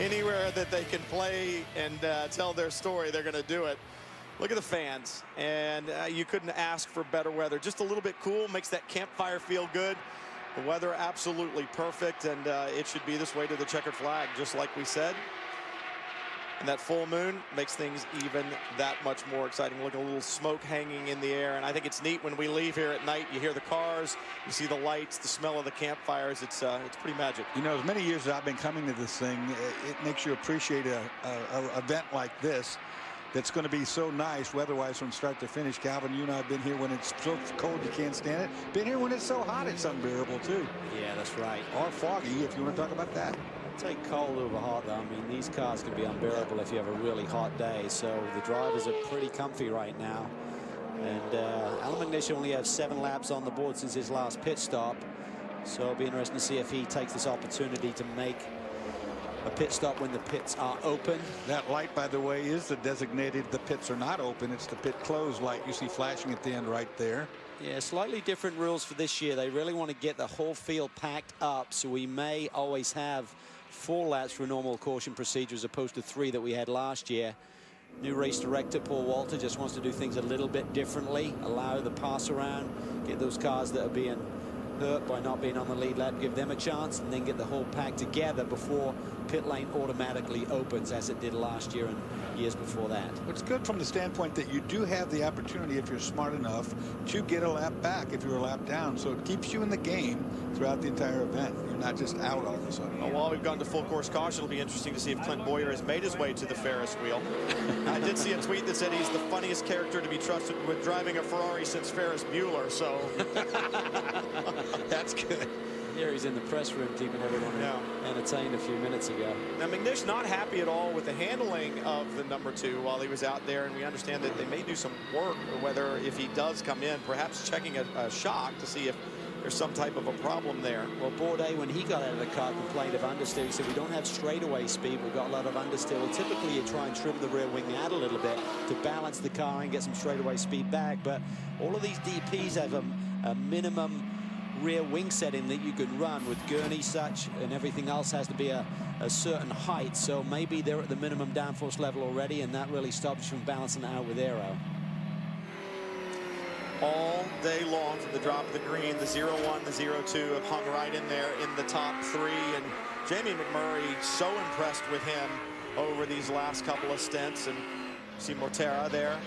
Anywhere that they can play and tell their story, they're going to do it. Look at the fans, and you couldn't ask for better weather. Just a little bit cool, makes that campfire feel good. The weather absolutely perfect, and it should be this way to the checkered flag, just like we said. And that full moon makes things even that much more exciting. Look at a little smoke hanging in the air, and I think it's neat when we leave here at night. You hear the cars, you see the lights, the smell of the campfires. It's pretty magic. You know, as many years as I've been coming to this thing, it makes you appreciate a event like this. That's going to be so nice weather-wise from start to finish. Calvin, you and I have been here when it's so cold you can't stand it. Been here when it's so hot it's unbearable, too. Yeah, that's right. Or foggy, if you want to talk about that. I'll take cold over hot, though. I mean, these cars can be unbearable if you have a really hot day. So the drivers are pretty comfy right now. And Alan McNish only has 7 laps on the board since his last pit stop. So it'll be interesting to see if he takes this opportunity to make a pit stop when the pits are open. That light, by the way, is the designated the pits are not open. It's the pit closed light you see flashing at the end right there. Yeah, slightly different rules for this year. They really want to get the whole field packed up, so we may always have 4 laps for a normal caution procedure as opposed to 3 that we had last year. New race director Paul Walter just wants to do things a little bit differently, allow the pass around, get those cars that are being hurt by not being on the lead lap, give them a chance, and then get the whole pack together before pit lane automatically opens, as it did last year and years before that. It's good from the standpoint that you do have the opportunity, if you're smart enough, to get a lap back if you're a lap down. So it keeps you in the game throughout the entire event. You're not just out all of a sudden. Well, while we've gone to full course caution, it'll be interesting to see if Clint Boyer has made his way to the Ferris wheel. I did see a tweet that said he's the funniest character to be trusted with driving a Ferrari since Ferris Bueller, so that's good. Here he's in the press room keeping everyone entertained a few minutes ago. Now, McNish not happy at all with the handling of the #2 while he was out there, and we understand that they may do some work, or whether if he does come in, perhaps checking a shock to see if there's some type of a problem there. Well, Bourdais, when he got out of the car, complained of understeer. He said, we don't have straightaway speed, we've got a lot of understeer. Well, typically you try and trim the rear wing out a little bit to balance the car and get some straightaway speed back, but all of these DPs have a minimum rear wing setting that you can run with gurney such, and everything else has to be a certain height, so maybe they're at the minimum downforce level already, and that really stops you from balancing it out with aero. All day long from the drop of the green, the 0-1, the 0-2 have hung right in there in the top 3, and Jamie McMurray so impressed with him over these last couple of stints, and see Mortara there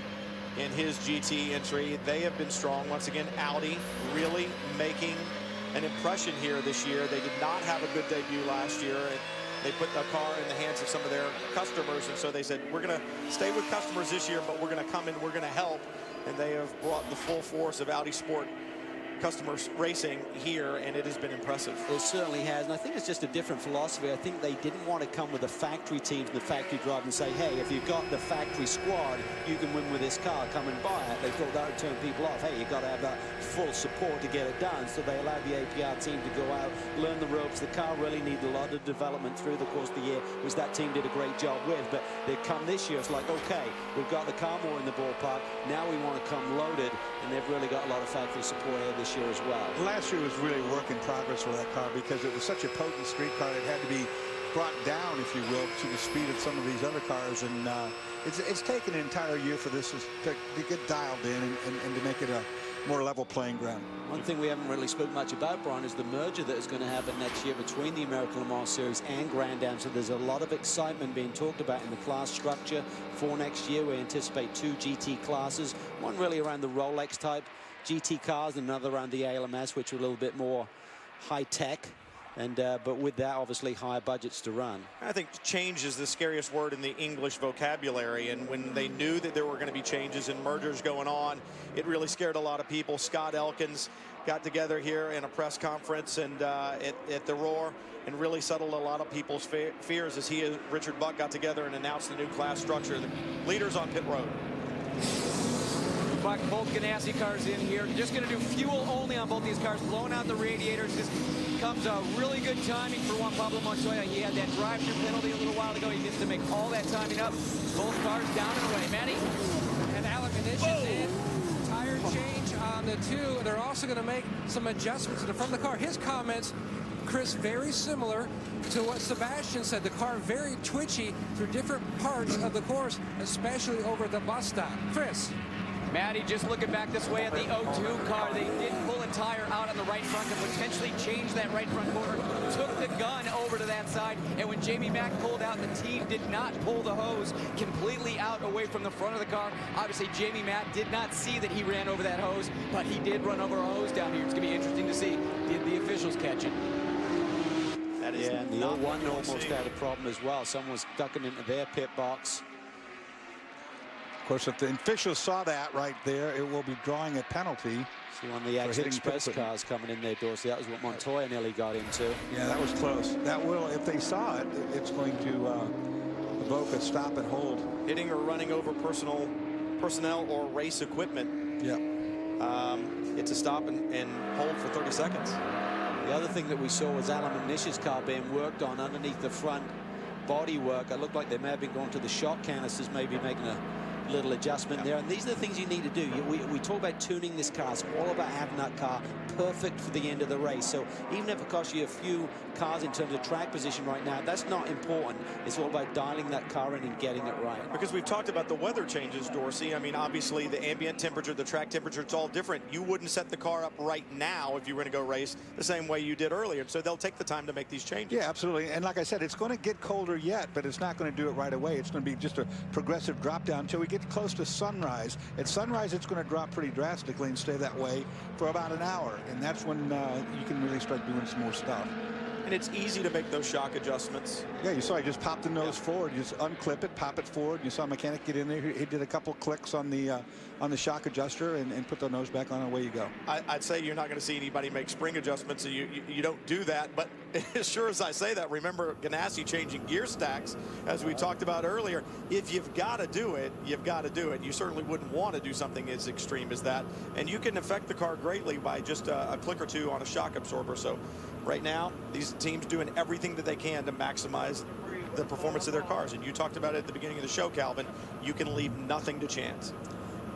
in his GT entry. They have been strong. Once again, Audi really making an impression here this year. They did not have a good debut last year, and they put the car in the hands of some of their customers, and so they said, we're going to stay with customers this year, but we're going to come in, we're going to help, and they have brought the full force of Audi Sport customers racing here, and it has been impressive. It certainly has, and I think it's just a different philosophy. I think they didn't want to come with the factory teams, the factory drive, and say, hey, if you've got the factory squad, you can win with this car, come and buy it. They thought that would turn people off. Hey, you've got to have that full support to get it done, so they allowed the APR team to go out, learn the ropes. The car really needed a lot of development through the course of the year, which that team did a great job with, but they come this year, it's like, okay, we've got the car more in the ballpark, now we want to come loaded, and they've really got a lot of factory support here this year as well. Last year was really a work in progress for that car because it was such a potent street car. It had to be brought down, if you will, to the speed of some of these other cars, and it's taken an entire year for this to get dialed in and to make it a more level playing ground. One thing we haven't really spoken much about, Brian, is the merger that is going to happen next year between the American Le Mans Series and Grand Am. So there's a lot of excitement being talked about in the class structure for next year. We anticipate 2 GT classes, one really around the Rolex type GT cars, and another around the ALMS, which are a little bit more high tech. And but with that, obviously, higher budgets to run. I think change is the scariest word in the English vocabulary, and when they knew that there were going to be changes and mergers going on, it really scared a lot of people. Scott Elkins got together here in a press conference and at the Roar and really settled a lot of people's fears as he and Richard Buck got together and announced the new class structure. The leaders on pit road. Buck, both Ganassi cars in here. Just going to do fuel only on both these cars, blowing out the radiators. This comes a really good timing for Juan Pablo Montoya. He had that drive-through penalty a little while ago. He gets to make all that timing up. Both cars down and away. Matty? And Alec Manich is in. Tire change on the 2. They're also going to make some adjustments to the front of the car. His comments, Chris, very similar to what Sebastian said. The car very twitchy through different parts of the course, especially over the bus stop. Chris? Matty, just looking back this way at the 02 car, they did pull a tire out on the right front to potentially change that right front corner, took the gun over to that side, and when Jamie Mack pulled out, the team did not pull the hose completely out away from the front of the car. Obviously, Jamie Mack did not see that he ran over that hose, but he did run over a hose down here. It's going to be interesting to see, did the officials catch it? That is and the 01 almost had a problem as well. Someone was ducking into their pit box. Of course, if the officials saw that right there, it will be drawing a penalty. See one of the Express cars coming in their door. See, that was what Montoya nearly got into. Yeah, that was close. That will, if they saw it, it's going to evoke a stop and hold. Hitting or running over personnel or race equipment. Yeah. It's a stop and hold for 30 seconds. The other thing that we saw was Alan McNish's car being worked on underneath the front body work. It looked like they may have been going to the shock canisters, maybe making a little adjustment there. And these are the things you need to do. We talk about tuning this car. It's all about having that car perfect for the end of the race. So even if it costs you a few cars in terms of track position right now, that's not important. It's all about dialing that car in and getting it right. Because we've talked about the weather changes, Dorsey. I mean, obviously the ambient temperature, the track temperature, it's all different. You wouldn't set the car up right now if you were going to go race the same way you did earlier. So they'll take the time to make these changes. Yeah, absolutely. And like I said, it's going to get colder yet, but it's not going to do it right away. It's going to be just a progressive drop down until we get close to sunrise. At sunrise, it's going to drop pretty drastically and stay that way for about an hour. And that's when you can really start doing some more stuff. And it's easy to make those shock adjustments. Yeah, you saw he just popped the nose forward. You just unclip it, pop it forward. You saw a mechanic get in there. He did a couple clicks on the shock adjuster and put the nose back on, and away you go. I'd say you're not going to see anybody make spring adjustments, so you don't do that. But as sure as I say that, remember Ganassi changing gear stacks, as we talked about earlier. If you've got to do it, you've got to do it. You certainly wouldn't want to do something as extreme as that. And you can affect the car greatly by just a click or two on a shock absorber. So right now, these teams doing everything that they can to maximize the performance of their cars. And you talked about it at the beginning of the show, Calvin. You can leave nothing to chance.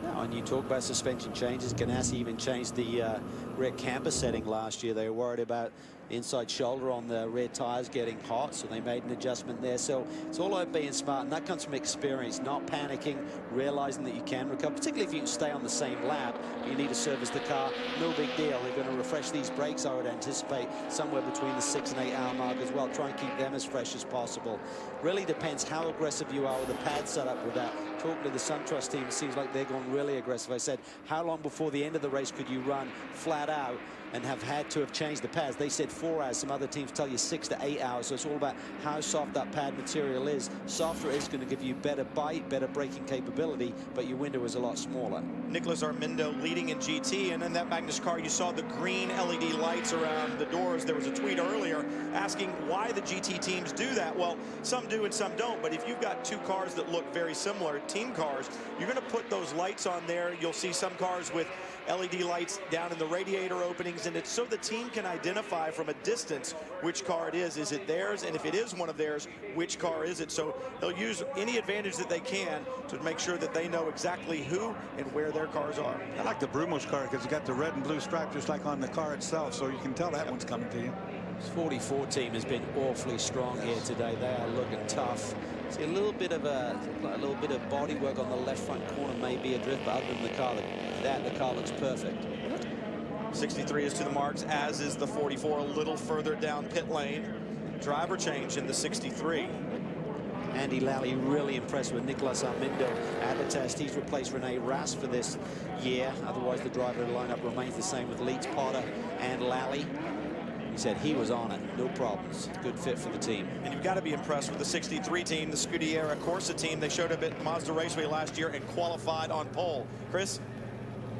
Now, and you talk about suspension changes. Ganassi even changed the rear camber setting last year. They were worried about the inside shoulder on the rear tires getting hot, so they made an adjustment there. So it's all about being smart, and that comes from experience, not panicking, realizing that you can recover, particularly if you can stay on the same lap. You need to service the car, no big deal. They're going to refresh these brakes, I would anticipate, somewhere between the 6 and 8 hour mark as well. Try and keep them as fresh as possible. Really depends how aggressive you are with the pad setup with that. Talking to the SunTrust team, it seems like they're going really aggressive. I said, how long before the end of the race could you run flat out and have had to have changed the pads? They said 4 hours. Some other teams tell you 6 to 8 hours. So it's all about how soft that pad material is. Softer is going to give you better bite, better braking capability, but your window is a lot smaller. Nicholas Armindo leading in GT, and in that Magnus car you saw the green LED lights around the doors. There was a tweet earlier asking why the GT teams do that. Well, some do and some don't, but if you've got two cars that look very similar, team cars, you're going to put those lights on there. You'll see some cars with LED lights down in the radiator openings, and it's so the team can identify from a distance which car it is. Is it theirs? And if it is one of theirs, which car is it? So they'll use any advantage that they can to make sure that they know exactly who and where their cars are. I like the Brumos car because it's got the red and blue stripe just like on the car itself, so you can tell that one's coming to you. This 44 team has been awfully strong here today. They are looking tough. See a little bit of body work on the left front corner, maybe adrift, but other than the car, the car looks perfect. 63 is to the marks, as is the 44, a little further down pit lane. Driver change in the 63. Andy Lally really impressed with Nicholas Armindo at the test. He's replaced Rene Rast for this year. Otherwise, the driver lineup remains the same with Leeds, Potter, and Lally. He said he was on it, no problems. Good fit for the team. And you've got to be impressed with the 63 team, the Scuderia Corsa team. They showed up at Mazda Raceway last year and qualified on pole. Chris?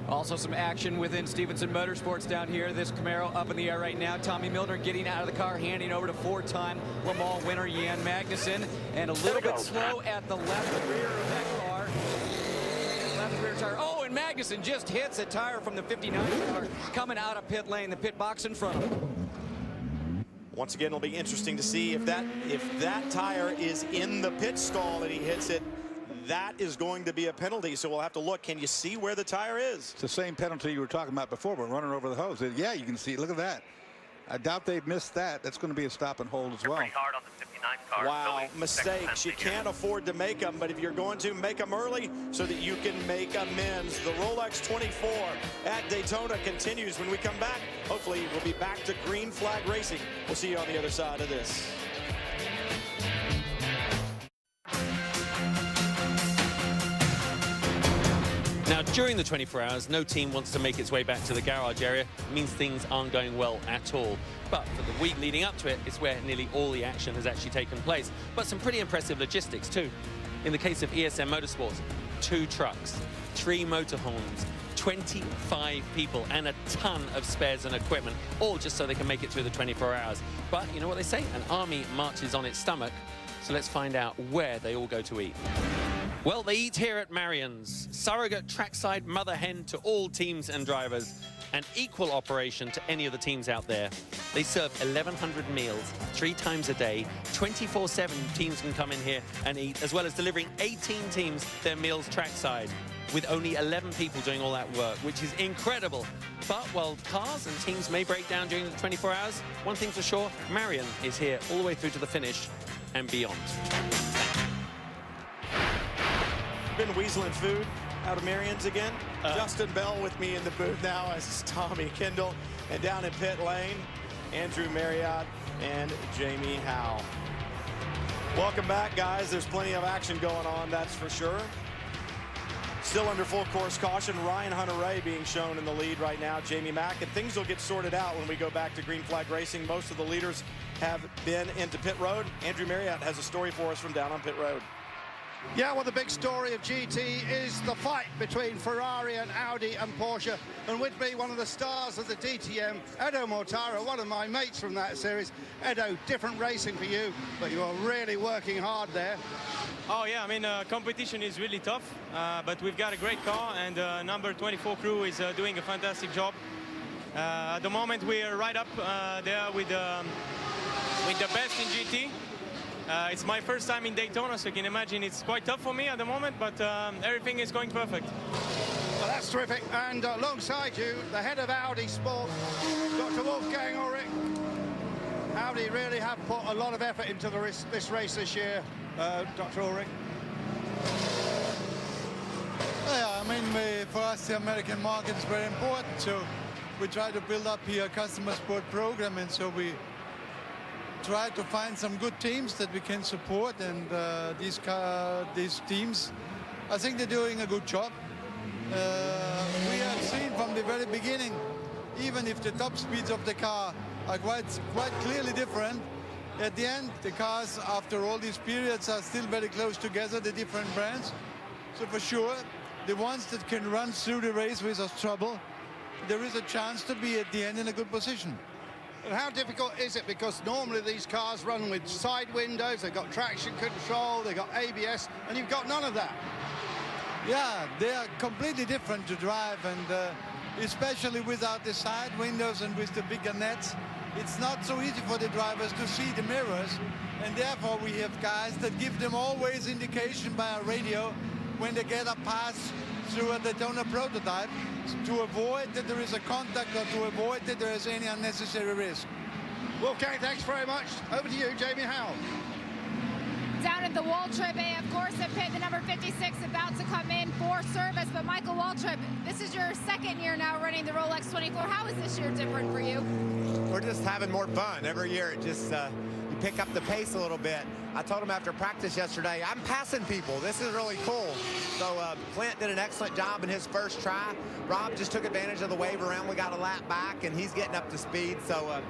Also some action within Stevenson Motorsports down here. This Camaro up in the air right now. Tommy Milner getting out of the car, handing over to four-time Le Mans winner Jan Magnussen. And a little bit slow at the left rear of that car. Left rear tire. Oh, and Magnussen just hits a tire from the 59 car coming out of pit lane, the pit box in front of him. Once again, it'll be interesting to see if that tire is in the pit stall and he hits it. That is going to be a penalty, so we'll have to look. Can you see where the tire is? It's the same penalty you were talking about before, but running over the hose. Yeah, you can see. Look at that. I doubt they've missed that. That's going to be a stop and hold as well. Pretty hard on the 59 car. Wow, mistakes. You can't afford to make them, but if you're going to, make them early so that you can make amends. The Rolex 24 at Daytona continues. When we come back, hopefully we'll be back to green flag racing. We'll see you on the other side of this. Now, during the 24 hours, no team wants to make its way back to the garage area. It means things aren't going well at all. But for the week leading up to it, it's where nearly all the action has actually taken place. But some pretty impressive logistics, too. In the case of ESM Motorsports, 2 trucks, 3 motorhomes, 25 people, and a ton of spares and equipment, all just so they can make it through the 24 hours. But you know what they say? An army marches on its stomach. So let's find out where they all go to eat. Well, they eat here at Marion's, surrogate trackside mother hen to all teams and drivers, and equal operation to any of the teams out there. They serve 1,100 meals 3 times a day. 24/7 teams can come in here and eat, as well as delivering 18 teams their meals trackside, with only 11 people doing all that work, which is incredible. But while cars and teams may break down during the 24 hours, one thing's for sure, Marion is here all the way through to the finish and beyond. Been weaseling food out of Marion's again. Justin Bell with me in the booth now, as is Tommy Kendall. And down in pit lane, Andrew Marriott and Jamie Howe. Welcome back, guys. There's plenty of action going on, that's for sure. Still under full course caution. Ryan Hunter-Reay being shown in the lead right now. Jamie Mack, and things will get sorted out when we go back to green flag racing. Most of the leaders have been into pit road. Andrew Marriott has a story for us from down on pit road. Yeah, well, the big story of GT is the fight between Ferrari and Audi and Porsche. And with me, one of the stars of the DTM, Edo Mortara, one of my mates from that series. Edo, different racing for you, but you are really working hard there. Oh, yeah, I mean, competition is really tough, but we've got a great car, and number 24 crew is doing a fantastic job. At the moment, we are right up there with the best in GT. It's my first time in Daytona, so you can imagine it's quite tough for me at the moment, but everything is going perfect. Well, that's terrific. And alongside you, the head of Audi Sport, Dr. Wolfgang Ulrich. Audi really have put a lot of effort into this race this year, Dr. Ulrich. Yeah, I mean, for us, the American market is very important, so we try to build up here a customer support program, and so we try to find some good teams that we can support, and these teams, I think they're doing a good job. We have seen from the very beginning, even if the top speeds of the car are quite clearly different, at the end the cars, after all these periods, are still very close together, the different brands. So for sure, the ones that can run through the race without trouble, there is a chance to be at the end in a good position. And how difficult is it? Because normally these cars run with side windows, they've got traction control, they've got ABS, and you've got none of that. Yeah, they are completely different to drive, and especially without the side windows and with the bigger nets, it's not so easy for the drivers to see the mirrors, and therefore we have guys that give them always indication by a radio when they get a pass through a Daytona prototype, to avoid that there is a contact or to avoid that there is any unnecessary risk. Wolfgang, thanks very much. Over to you, Jamie Howe. Down at the Waltrip, of course, at pit, the number 56 about to come in for service. But Michael Waltrip, this is your second year now running the Rolex 24. How is this year different for you? We're just having more fun. Every year, it just, you pick up the pace a little bit. I told him after practice yesterday, I'm passing people. This is really cool. So Clint did an excellent job in his first try. Rob just took advantage of the wave around. We got a lap back, and he's getting up to speed. So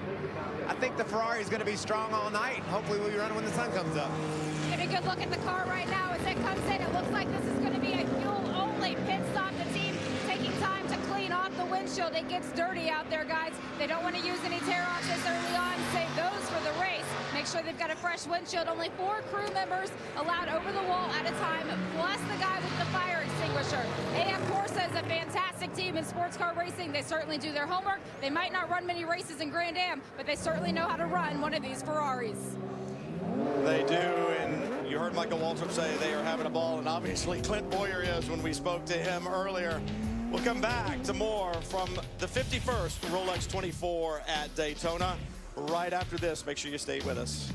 I think the Ferrari is going to be strong all night. Hopefully we'll be running when the sun comes up. Get a good look at the car right now as it comes in. It looks like this is going to be a fuel-only pit stop. The team taking time to clean off the windshield. It gets dirty out there, guys. They don't want to use any tear-offs this early on. Save those for the race. Make sure they've got a fresh windshield. Only 4 crew members allowed over the wall at a time, plus the guy with the fire extinguisher. AF Corsa is a fantastic team in sports car racing. They certainly do their homework. They might not run many races in Grand Am, but they certainly know how to run one of these Ferraris. They do, and you heard Michael Waltrip say they are having a ball, and obviously Clint Boyer is when we spoke to him earlier. We'll come back to more from the 51st Rolex 24 at Daytona right after this. Make sure you stay with us.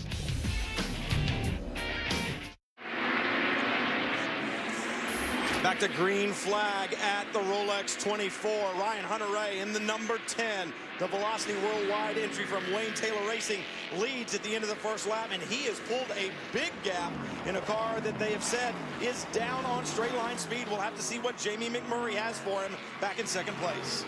Back to green flag at the Rolex 24. Ryan Hunter-Reay in the number 10. The Velocity Worldwide entry from Wayne Taylor Racing leads at the end of the first lap, and he has pulled a big gap in a car that they have said is down on straight line speed. We'll have to see what Jamie McMurray has for him back in second place.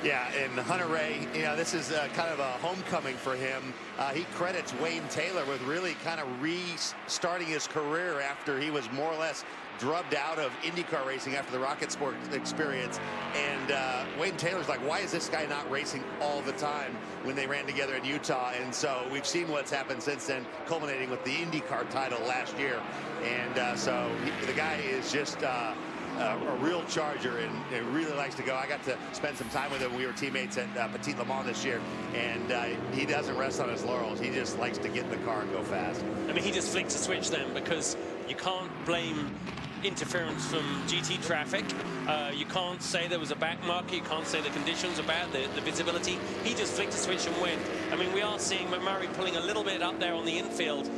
Yeah, and Hunter-Reay, you know, this is kind of a homecoming for him. He credits Wayne Taylor with really kind of restarting his career after he was more or less drubbed out of IndyCar racing after the Rocket Sport experience. And Wayne Taylor's like, why is this guy not racing all the time when they ran together in Utah? And so we've seen what's happened since then, culminating with the IndyCar title last year. And so the guy is just a real charger and really likes to go. I got to spend some time with him. We were teammates at Petit Le Mans this year, and he doesn't rest on his laurels. He just likes to get in the car and go fast. I mean, he just flicks a switch then, because you can't blame interference from GT traffic. You can't say there was a back marker. You can't say the conditions are bad, the visibility. He just flicked a switch and went. I mean, we are seeing McMurray pulling a little bit up there on the infield,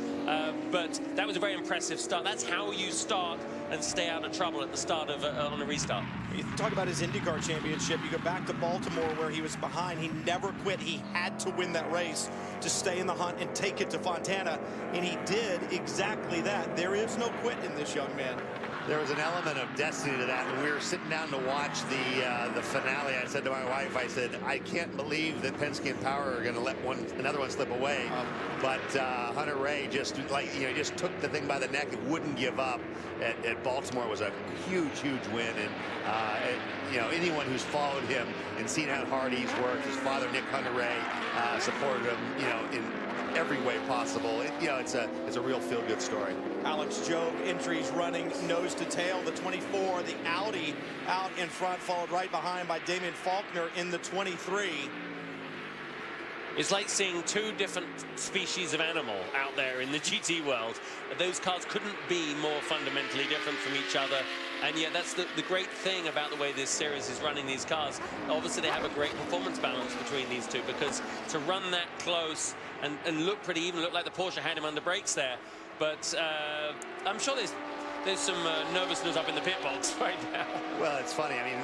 but that was a very impressive start. That's how you start and stay out of trouble at the start of on a restart. You talk about his IndyCar championship. You go back to Baltimore where he was behind. He never quit. He had to win that race to stay in the hunt and take it to Fontana, and he did exactly that. There is no quit in this young man. There was an element of destiny to that. When we were sitting down to watch the finale, I said to my wife, I said, I can't believe that Penske and Power are going to let another one slip away. But Hunter Ray just just took the thing by the neck and wouldn't give up. At Baltimore was a huge win, and anyone who's followed him and seen how hard he's worked, his father Nick Hunter Ray supported him, in every way possible. It's a real feel-good story. Alex Job, entries running nose to tail. The 24, the Audi out in front, followed right behind by Damien Faulkner in the 23. It's like seeing two different species of animal out there in the GT world. Those cars couldn't be more fundamentally different from each other. And yet that's the great thing about the way this series is running these cars. Obviously, they have a great performance balance between these two, because to run that close and look pretty even, look like the Porsche had him under brakes there. But I'm sure there's some nervousness up in the pit box right now. Well, it's funny. I mean,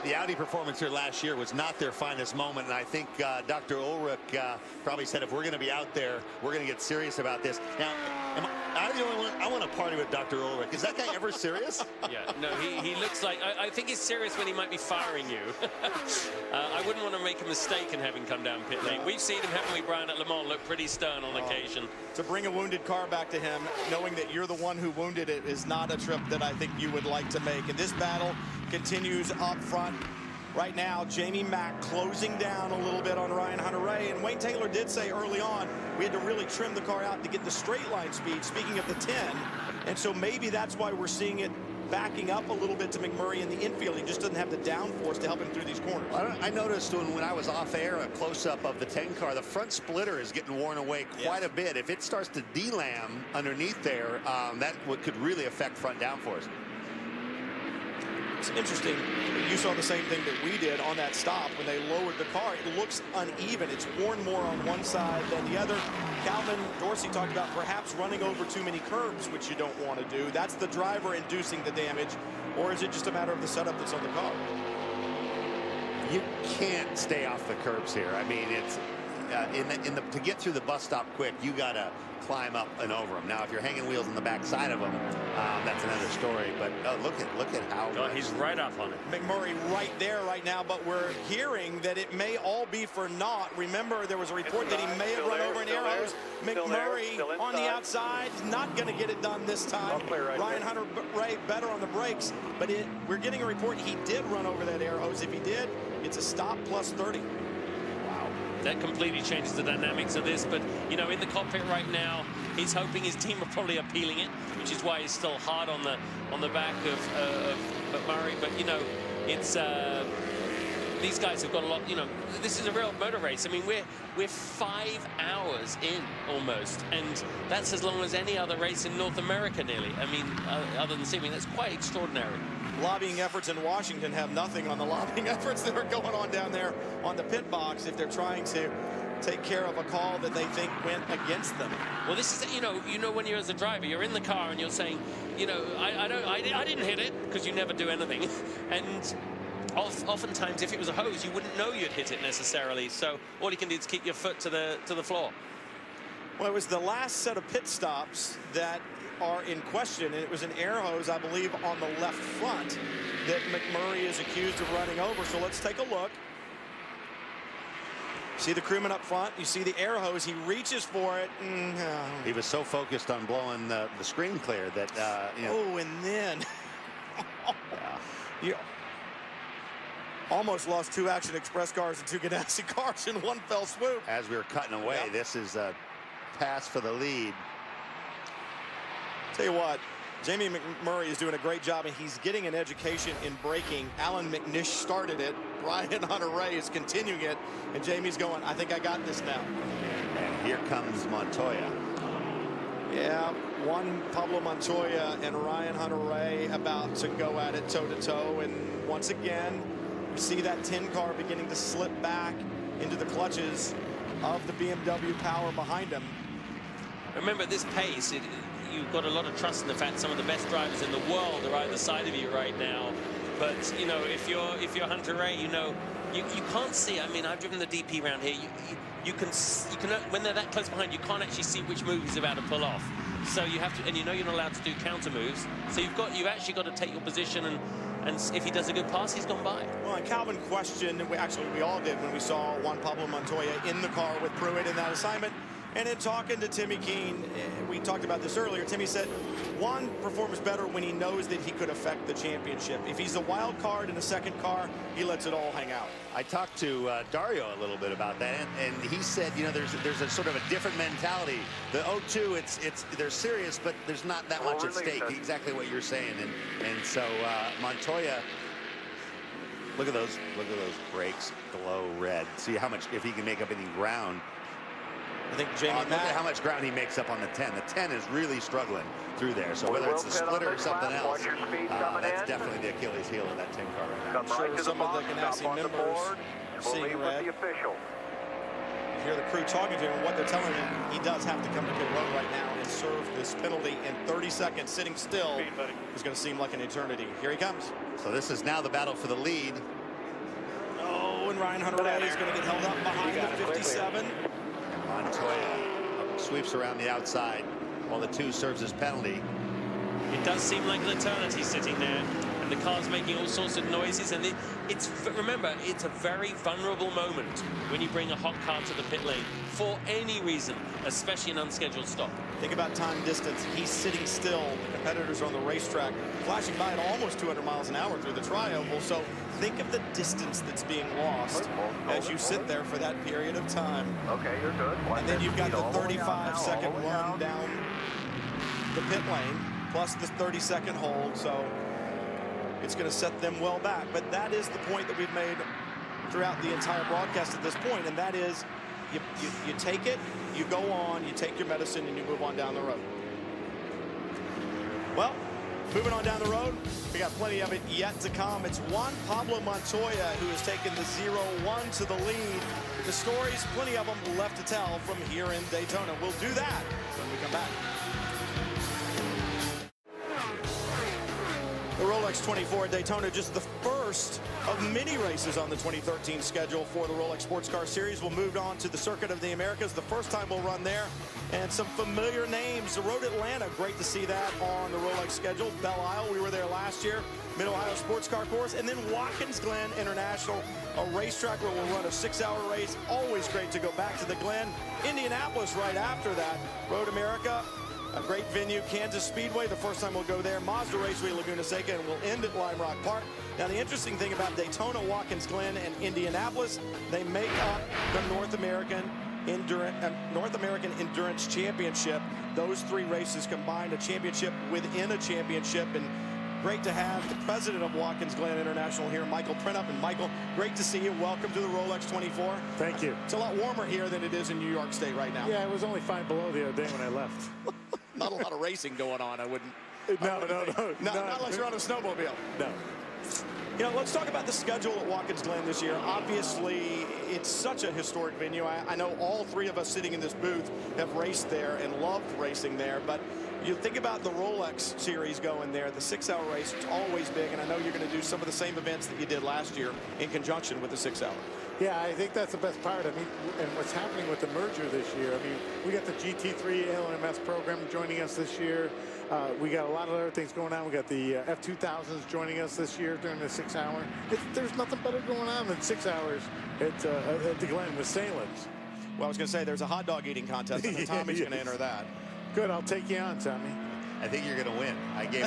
the Audi performance here last year was not their finest moment, and I think Dr. Ulrich probably said, if we're going to be out there, we're going to get serious about this. Now, am I the only one? I want to party with Dr. Ulrich. Is that guy ever serious? Yeah, no, he looks like, I think he's serious when he might be firing you. I wouldn't want to make a mistake in having come down pit lane. We've seen him, haven't we, Brian, at Le Mans, look pretty stern on occasion. To bring a wounded car back to him, knowing that you're the one who wounded it, is not a trip that I think you would like to make. And this battle continues up front. Right now, Jamie Mack closing down a little bit on Ryan Hunter-Reay. And Wayne Taylor did say early on, we had to really trim the car out to get the straight line speed, speaking of the 10. And so maybe that's why we're seeing it backing up a little bit to McMurray in the infield. He just doesn't have the downforce to help him through these corners. I noticed when I was off air, a close-up of the 10 car, the front splitter is getting worn away quite a bit. If it starts to delam underneath there, that could really affect front downforce. It's interesting. You saw the same thing that we did on that stop when they lowered the car. It looks uneven. It's worn more on one side than the other. Calvin Dorsey talked about perhaps running over too many curbs, which you don't want to do. That's the driver inducing the damage, or is it just a matter of the setup that's on the car? You can't stay off the curbs here. I mean, it's to get through the bus stop quick, you got to climb up and over them. Now, if you're hanging wheels on the back side of them, that's another story. But look at how he's right up on it. McMurray right there right now, but we're hearing that it may all be for naught. Remember, there was a report that he may have run over an air hose. McMurray on the outside, not going to get it done this time. Ryan Hunter-Reay better on the brakes, but we're getting a report he did run over that air hose. If he did, it's a stop plus 30. That completely changes the dynamics of this, but in the cockpit right now, he's hoping his team are probably appealing it, which is why he's still hard on the back of McMurray. But it's these guys have got a lot. This is a real motor race. I mean, we're 5 hours in almost, and that's as long as any other race in North America nearly. I mean, other than Sebring, that's quite extraordinary. Lobbying efforts in Washington have nothing on the lobbying efforts that are going on down there on the pit box if they're trying to take care of a call that they think went against them. Well, this is, when you're as a driver, you're in the car and you're saying, I didn't hit it, because you never do anything. And oftentimes, if it was a hose, you wouldn't know you'd hit it necessarily. So all you can do is keep your foot to the floor. Well, it was the last set of pit stops that are in question, and it was an air hose, I believe, on the left front that McMurray is accused of running over. So let's take a look. See the crewman up front. You see the air hose. He reaches for it. He was so focused on blowing the screen clear that Oh, and then you almost lost 2 Action Express cars and 2 Ganassi cars in one fell swoop. As we were cutting away, this is a pass for the lead. Tell you what, Jamie McMurray is doing a great job, and he's getting an education in braking. Alan McNish started it. Brian Hunter-Ray is continuing it, and Jamie's going, I think I got this now. And here comes Montoya. Yeah, Juan Pablo Montoya and Ryan Hunter-Ray about to go at it toe-to-toe, and once again, we see that 10 car beginning to slip back into the clutches of the BMW power behind him. Remember, at this pace, you've got a lot of trust in the fact some of the best drivers in the world are either side of you right now. But you know, if you're Hunter-Ray, you know, you can't see. I mean, I've driven the DP round here. You can when they're that close behind, you can't actually see which move he's about to pull off. So you have to, and you know you're not allowed to do counter moves. So you've actually got to take your position, and if he does a good pass, he's gone by. Well, and Calvin questioned, and we all did when we saw Juan Pablo Montoya in the car with Pruitt in that assignment. And in talking to Timmy Keene, we talked about this earlier. Timmy said Juan performs better when he knows that he could affect the championship. If he's a wild card in a second car, he lets it all hang out. I talked to Dario a little bit about that, and he said, you know, there's a sort of a different mentality. The 0-2, they're serious, but there's not that much at stake. Exactly what you're saying, and so Montoya. Look at those brakes glow red. See how much, if he can make up any ground. I think Jamie look at how much ground he makes up on the 10. The 10 is really struggling through there. So whether it's the splitter or something else, that's definitely the Achilles heel of that 10 car right now. I'm sure some of the Ganassi members are seeing red. You hear the crew talking to him, and what they're telling him, he does have to come to pit road right now and serve this penalty in 30 seconds. Sitting still is going to seem like an eternity. Here he comes. So this is now the battle for the lead. Oh, and Ryan Hunter-Ray is going to get held up behind the 57. Montoya sweeps around the outside while the 2 serves his penalty. It does seem like an eternity sitting there, and the car's making all sorts of noises. And remember, it's a very vulnerable moment when you bring a hot car to the pit lane for any reason, especially an unscheduled stop. Think about time distance. He's sitting still. The competitors are on the racetrack, flashing by at almost 200 miles an hour through the tri-oval. So think of the distance that's being lost as you sit there for that period of time. Okay, you're good. And then you've got the 35-second run down the pit lane, plus the 30-second hold. So it's going to set them well back. But that is the point that we've made throughout the entire broadcast at this point, and that is you take it, you go on, you take your medicine, and you move on down the road. Well, moving on down the road, we got plenty of it yet to come. It's Juan Pablo Montoya who has taken the 0-1 to the lead. The stories, plenty of them left to tell from here in Daytona. We'll do that when we come back. The Rolex 24 at Daytona, just the first of many races on the 2013 schedule for the Rolex Sports Car Series. We'll move on to the Circuit of the Americas, the first time we'll run there. And some familiar names. The Road Atlanta, great to see that on the Rolex schedule. Belle Isle, we were there last year. Mid-Ohio Sports Car Course. And then Watkins Glen International, a racetrack where we'll run a 6-hour race. Always great to go back to the Glen. Indianapolis right after that. Road America. A great venue, Kansas Speedway, the first time we'll go there. Mazda Raceway, Laguna Seca, and we'll end at Lime Rock Park. Now, the interesting thing about Daytona, Watkins Glen, and Indianapolis, they make up the North American Endurance Championship. Those 3 races combined, a championship within a championship. And great to have the president of Watkins Glen International here, Michael Printup. And Michael, great to see you. Welcome to the Rolex 24. Thank you. It's a lot warmer here than it is in New York State right now. Yeah, it was only 5 below the other day when I left. Not a lot of racing going on, I wouldn't. No. Not unless you're on a snowmobile. No. You know, let's talk about the schedule at Watkins Glen this year. Obviously, it's such a historic venue. I know all 3 of us sitting in this booth have raced there and loved racing there. But you think about the Rolex series going there, the 6-hour race, it's always big. And I know you're going to do some of the same events that you did last year in conjunction with the 6-hour. Yeah, I think that's the best part. I mean, and what's happening with the merger this year, I mean, we got the GT3 LMS program joining us this year. We got a lot of other things going on. We got the F2000s joining us this year during the 6-hour. There's nothing better going on than 6 hours at the Glen with Salins. Well, I was going to say, there's a hot dog eating contest, and Tommy's going to enter that. Good, I'll take you on, Tommy. I think you're going to win. I gave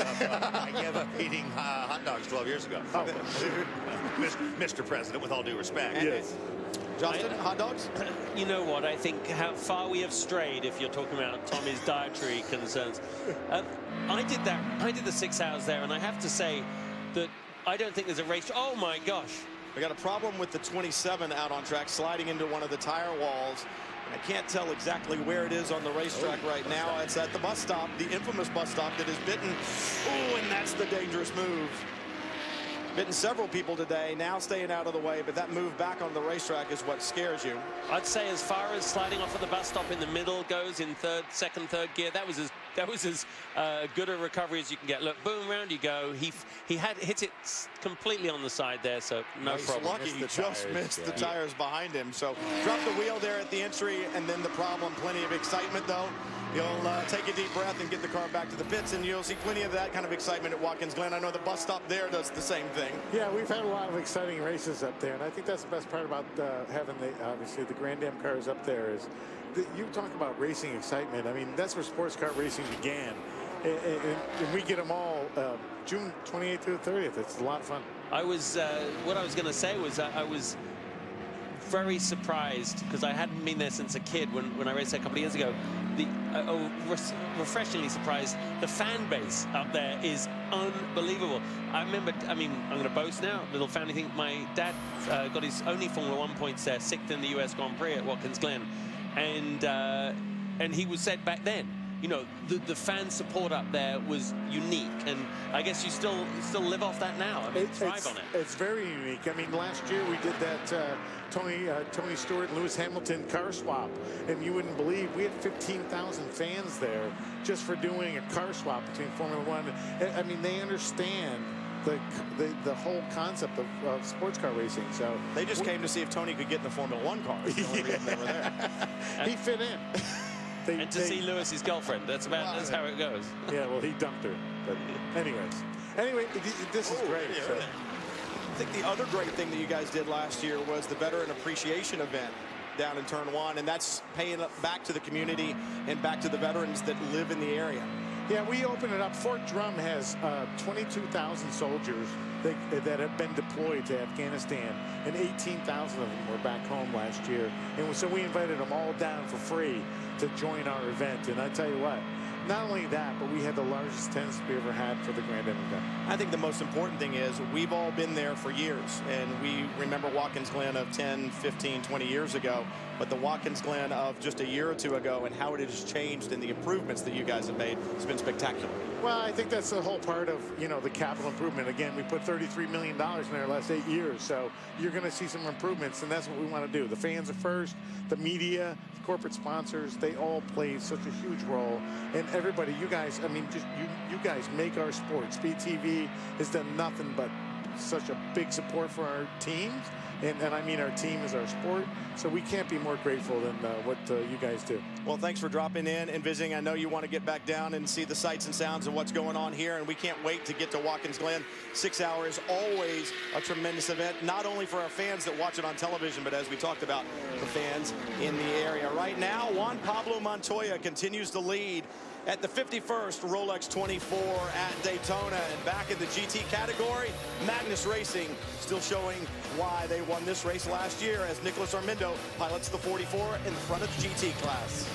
up eating hot dogs 12 years ago. Oh. Mr. President, with all due respect. Yes. Justin, hot dogs? You know what? I think how far we have strayed if you're talking about Tommy's dietary concerns. I did the 6 hours there, and I have to say that I don't think there's a race. Oh, my gosh. We got a problem with the 27 out on track, sliding into one of the tire walls. I can't tell exactly where it is on the racetrack right now. It's at the bus stop, the infamous bus stop that is bitten. Oh, and that's the dangerous move. Bitten several people today, now staying out of the way, but that move back on the racetrack is what scares you. I'd say as far as sliding off at the bus stop in the middle goes in second, third gear, that was as good a recovery as you can get. Look, boom, round you go. He hit it completely on the side there, so no problem. Lucky he just missed the tires behind him. So drop the wheel there at the entry, and then the problem, plenty of excitement though. You'll take a deep breath and get the car back to the pits, and you'll see plenty of that kind of excitement at Watkins Glen. I know the bus stop there does the same thing. Yeah, we've had a lot of exciting races up there, and I think that's the best part about having obviously the Grand Am cars up there is you talk about racing excitement. I mean, that's where sports car racing began, and we get them all June 28th through the 30th. It's a lot of fun. What I was going to say was I was very surprised because I hadn't been there since a kid when I raced there a couple of years ago. Refreshingly surprised. The fan base up there is unbelievable. I remember, I mean, I'm going to boast now, little family thing. My dad got his only Formula 1 points there, 6th in the US Grand Prix at Watkins Glen, and he was said back then, you know, the fan support up there was unique, and I guess you still live off that now. I mean, thrive on it. It's very unique. I mean, last year we did that Tony Stewart and Lewis Hamilton car swap, and you wouldn't believe we had 15,000 fans there just for doing a car swap between Formula 1. I mean, they understand the whole concept of sports car racing. So they just came to see if Tony could get in the Formula 1 car. That's the only reason they were there. He fit in. And to see Lewis's girlfriend. That's how it goes. Yeah, well, he dumped her. But anyway, this is great. Yeah, So. I think the other great thing that you guys did last year was the Veteran Appreciation event down in Turn 1, and that's paying back to the community and back to the veterans that live in the area. Yeah, we open it up. Fort Drum has 22,000 soldiers that have been deployed to Afghanistan, and 18,000 of them were back home last year. And so we invited them all down for free to join our event. And I tell you what, not only that, but we had the largest attendance we ever had for the Grand Am event. I think the most important thing is we've all been there for years, and we remember Watkins Glen of 10, 15, 20 years ago, but the Watkins Glen of just a year or two ago and how it has changed and the improvements that you guys have made has been spectacular. Well, I think that's the whole part of, you know, the capital improvement. Again, we put $33 million in our last 8 years, so you're going to see some improvements, and that's what we want to do. The fans are first, the media, the corporate sponsors, they all play such a huge role, and everybody, you guys, I mean, just you guys make our sport. Speed TV has done nothing but such a big support for our teams, and I mean our team is our sport, so we can't be more grateful than what you guys do. Well, thanks for dropping in and visiting. I know you want to get back down and see the sights and sounds of what's going on here, and we can't wait to get to Watkins Glen. 6 hours, always a tremendous event, not only for our fans that watch it on television, but as we talked about, the fans in the area. Right now, Juan Pablo Montoya continues to lead at the 51st Rolex 24 at Daytona. And back in the GT category, Magnus Racing still showing why they won this race last year as Nicholas Armando pilots the 44 in front of the GT class.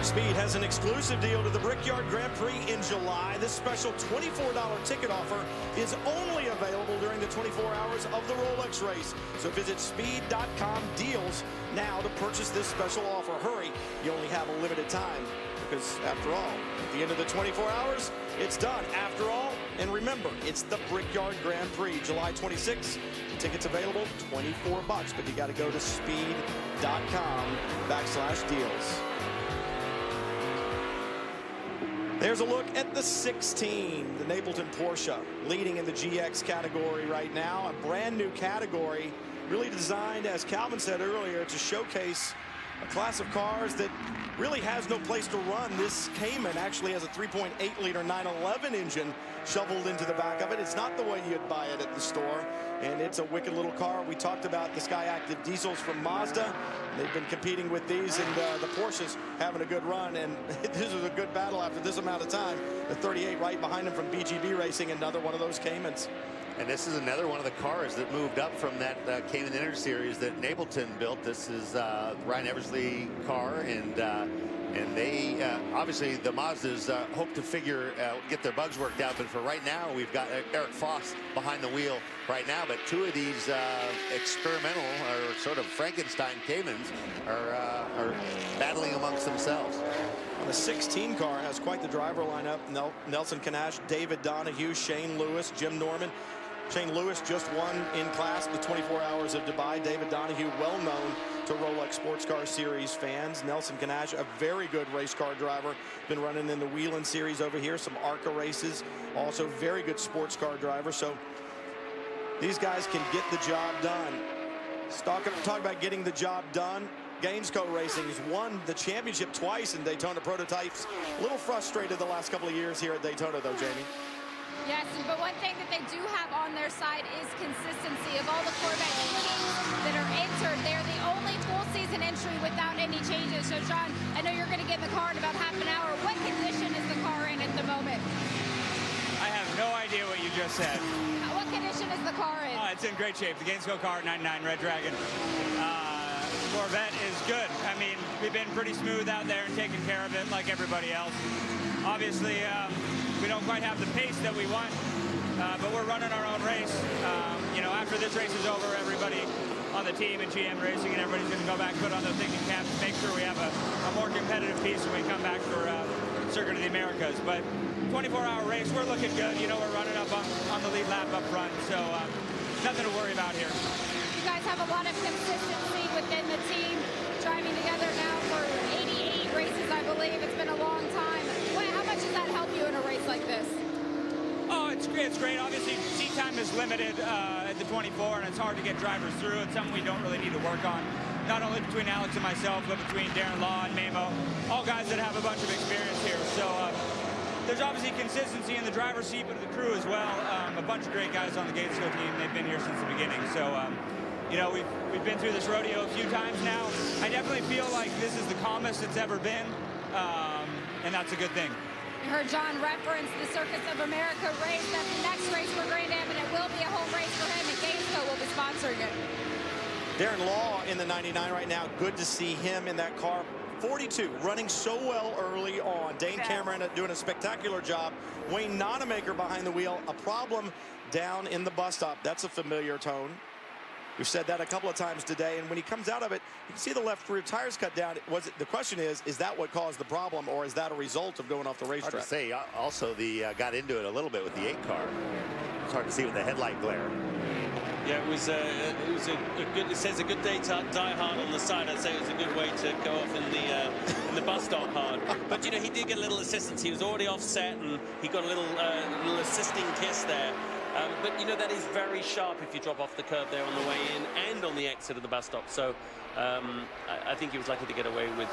Speed has an exclusive deal to the Brickyard Grand Prix in July. This special $24 ticket offer is only available during the 24 hours of the Rolex race. So visit speed.com deals now to purchase this special offer. Hurry, you only have a limited time because after all, at the end of the 24 hours, it's done. After all, and remember, it's the Brickyard Grand Prix, July 26th. Tickets available, $24, but you got to go to speed.com/deals. There's a look at the 16, the Napleton Porsche, leading in the GX category right now. A brand new category, really designed, as Calvin said earlier, to showcase a class of cars that really has no place to run. This Cayman actually has a 3.8-liter 911 engine shoveled into the back of it. It's not the way you'd buy it at the store, and it's a wicked little car. We talked about the Skyactiv diesels from Mazda. They've been competing with these, and the Porsche's having a good run, and this is a good battle after this amount of time. The 38 right behind them from BGB Racing, another one of those Caymans. And this is another one of the cars that moved up from that Cayman Inter Series that Napleton built. This is Ryan Eversley car, and they obviously the Mazdas hope to get their bugs worked out. But for right now, we've got Eric Foss behind the wheel right now. But two of these experimental or sort of Frankenstein Caymans are battling amongst themselves. The 16 car has quite the driver lineup. Nelson Canache, David Donahue, Shane Lewis, Jim Norman. Shane Lewis just won in class the 24 Hours of Dubai. David Donahue, well known to Rolex Sports Car Series fans. Nelson Canache, a very good race car driver. Been running in the Wheeling Series over here, some ARCA races. Also very good sports car driver. So these guys can get the job done. Talk about getting the job done. Gainesco Racing has won the championship twice in Daytona Prototypes. A little frustrated the last couple of years here at Daytona, though, Jamie. Yes, but one thing that they do have on their side is consistency. Of all the Corvette teams that are entered, they're the only full season entry without any changes. So, John, I know you're going to get in the car in about half an hour. What condition is the car in at the moment? I have no idea what you just said. What condition is the car in? It's in great shape. The Gainesco car, 99 Red Dragon. Corvette is good. I mean, we've been pretty smooth out there and taking care of it like everybody else. Obviously, we don't quite have the pace that we want, but we're running our own race. You know, after this race is over, everybody on the team and GM Racing and everybody's going to go back, put on their thinking caps, make sure we have a more competitive piece when we come back for Circuit of the Americas. But 24-hour race, we're looking good. You know, we're running up on the lead lap up front, so nothing to worry about here. You guys have a lot of consistency within the team, driving together now for 88 races, I believe. It's been a long time. How much does that help you in a race like this? Oh, it's great. Obviously, seat time is limited at the 24, and it's hard to get drivers through. It's something we don't really need to work on, not only between Alex and myself, but between Darren Law and Mamo, all guys that have a bunch of experience here. So there's obviously consistency in the driver's seat, but the crew as well. A bunch of great guys on the Gainesco team. They've been here since the beginning. So, you know, we've been through this rodeo a few times now. I definitely feel like this is the calmest it's ever been, and that's a good thing. You heard John reference the Circuit of America race. That's the next race for Grand Am, and it will be a home race for him, and Gainesco will be sponsoring it. Darren Law in the 99 right now. Good to see him in that car. 42, running so well early on. Dane Cameron doing a spectacular job. Wayne Nonamaker behind the wheel. A problem down in the bus stop. That's a familiar tone. We've said that a couple of times today, and when he comes out of it, you can see the left rear tires cut down. The question is that what caused the problem, or is that a result of going off the racetrack? Hard to say. Also, got into it a little bit with the 8 car. It's hard to see with the headlight glare. Yeah, it was a good. It says a good day to die hard on the side. I'd say it was a good way to go off in the bus stop hard. But you know, he did get a little assistance. He was already offset, and he got a little assisting kiss there. But you know, that is very sharp if you drop off the curb there on the way in and on the exit of the bus stop. So I think he was lucky to get away with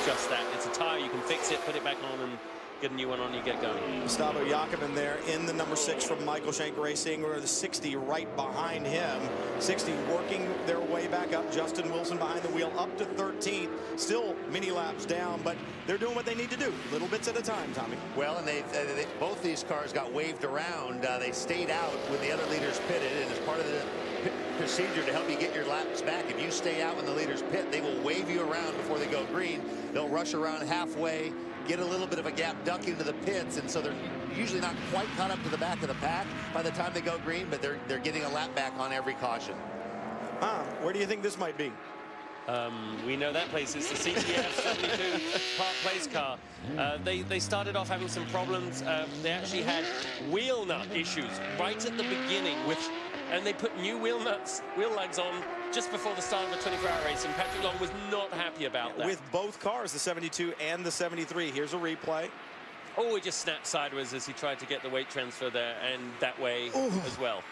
just that. It's a tire, you can fix it, put it back on, and get a new one on, you get going. Gustavo Jacobin there in the number 6 from Michael Shank Racing, or the 60 right behind him. 60 working their way back up. Justin Wilson behind the wheel up to 13th. Still many laps down, but they're doing what they need to do. Little bits at a time, Tommy. Well, and both these cars got waved around. They stayed out when the other leaders pitted, and as part of the procedure to help you get your laps back, if you stay out when the leaders pit, they will wave you around before they go green. They'll rush around halfway, get a little bit of a gap, duck into the pits, and so they're usually not quite caught up to the back of the pack by the time they go green, but they're getting a lap back on every caution. Where do you think this might be? We know that place. It's the CTF 72 Park Place car. They started off having some problems. They actually had wheel nut issues right at the beginning, and they put new wheel lugs on just before the start of the 24-hour race, and Patrick Long was not happy about that. With both cars, the 72 and the 73. Here's a replay. Oh, it just snapped sideways as he tried to get the weight transfer there, and that way as well.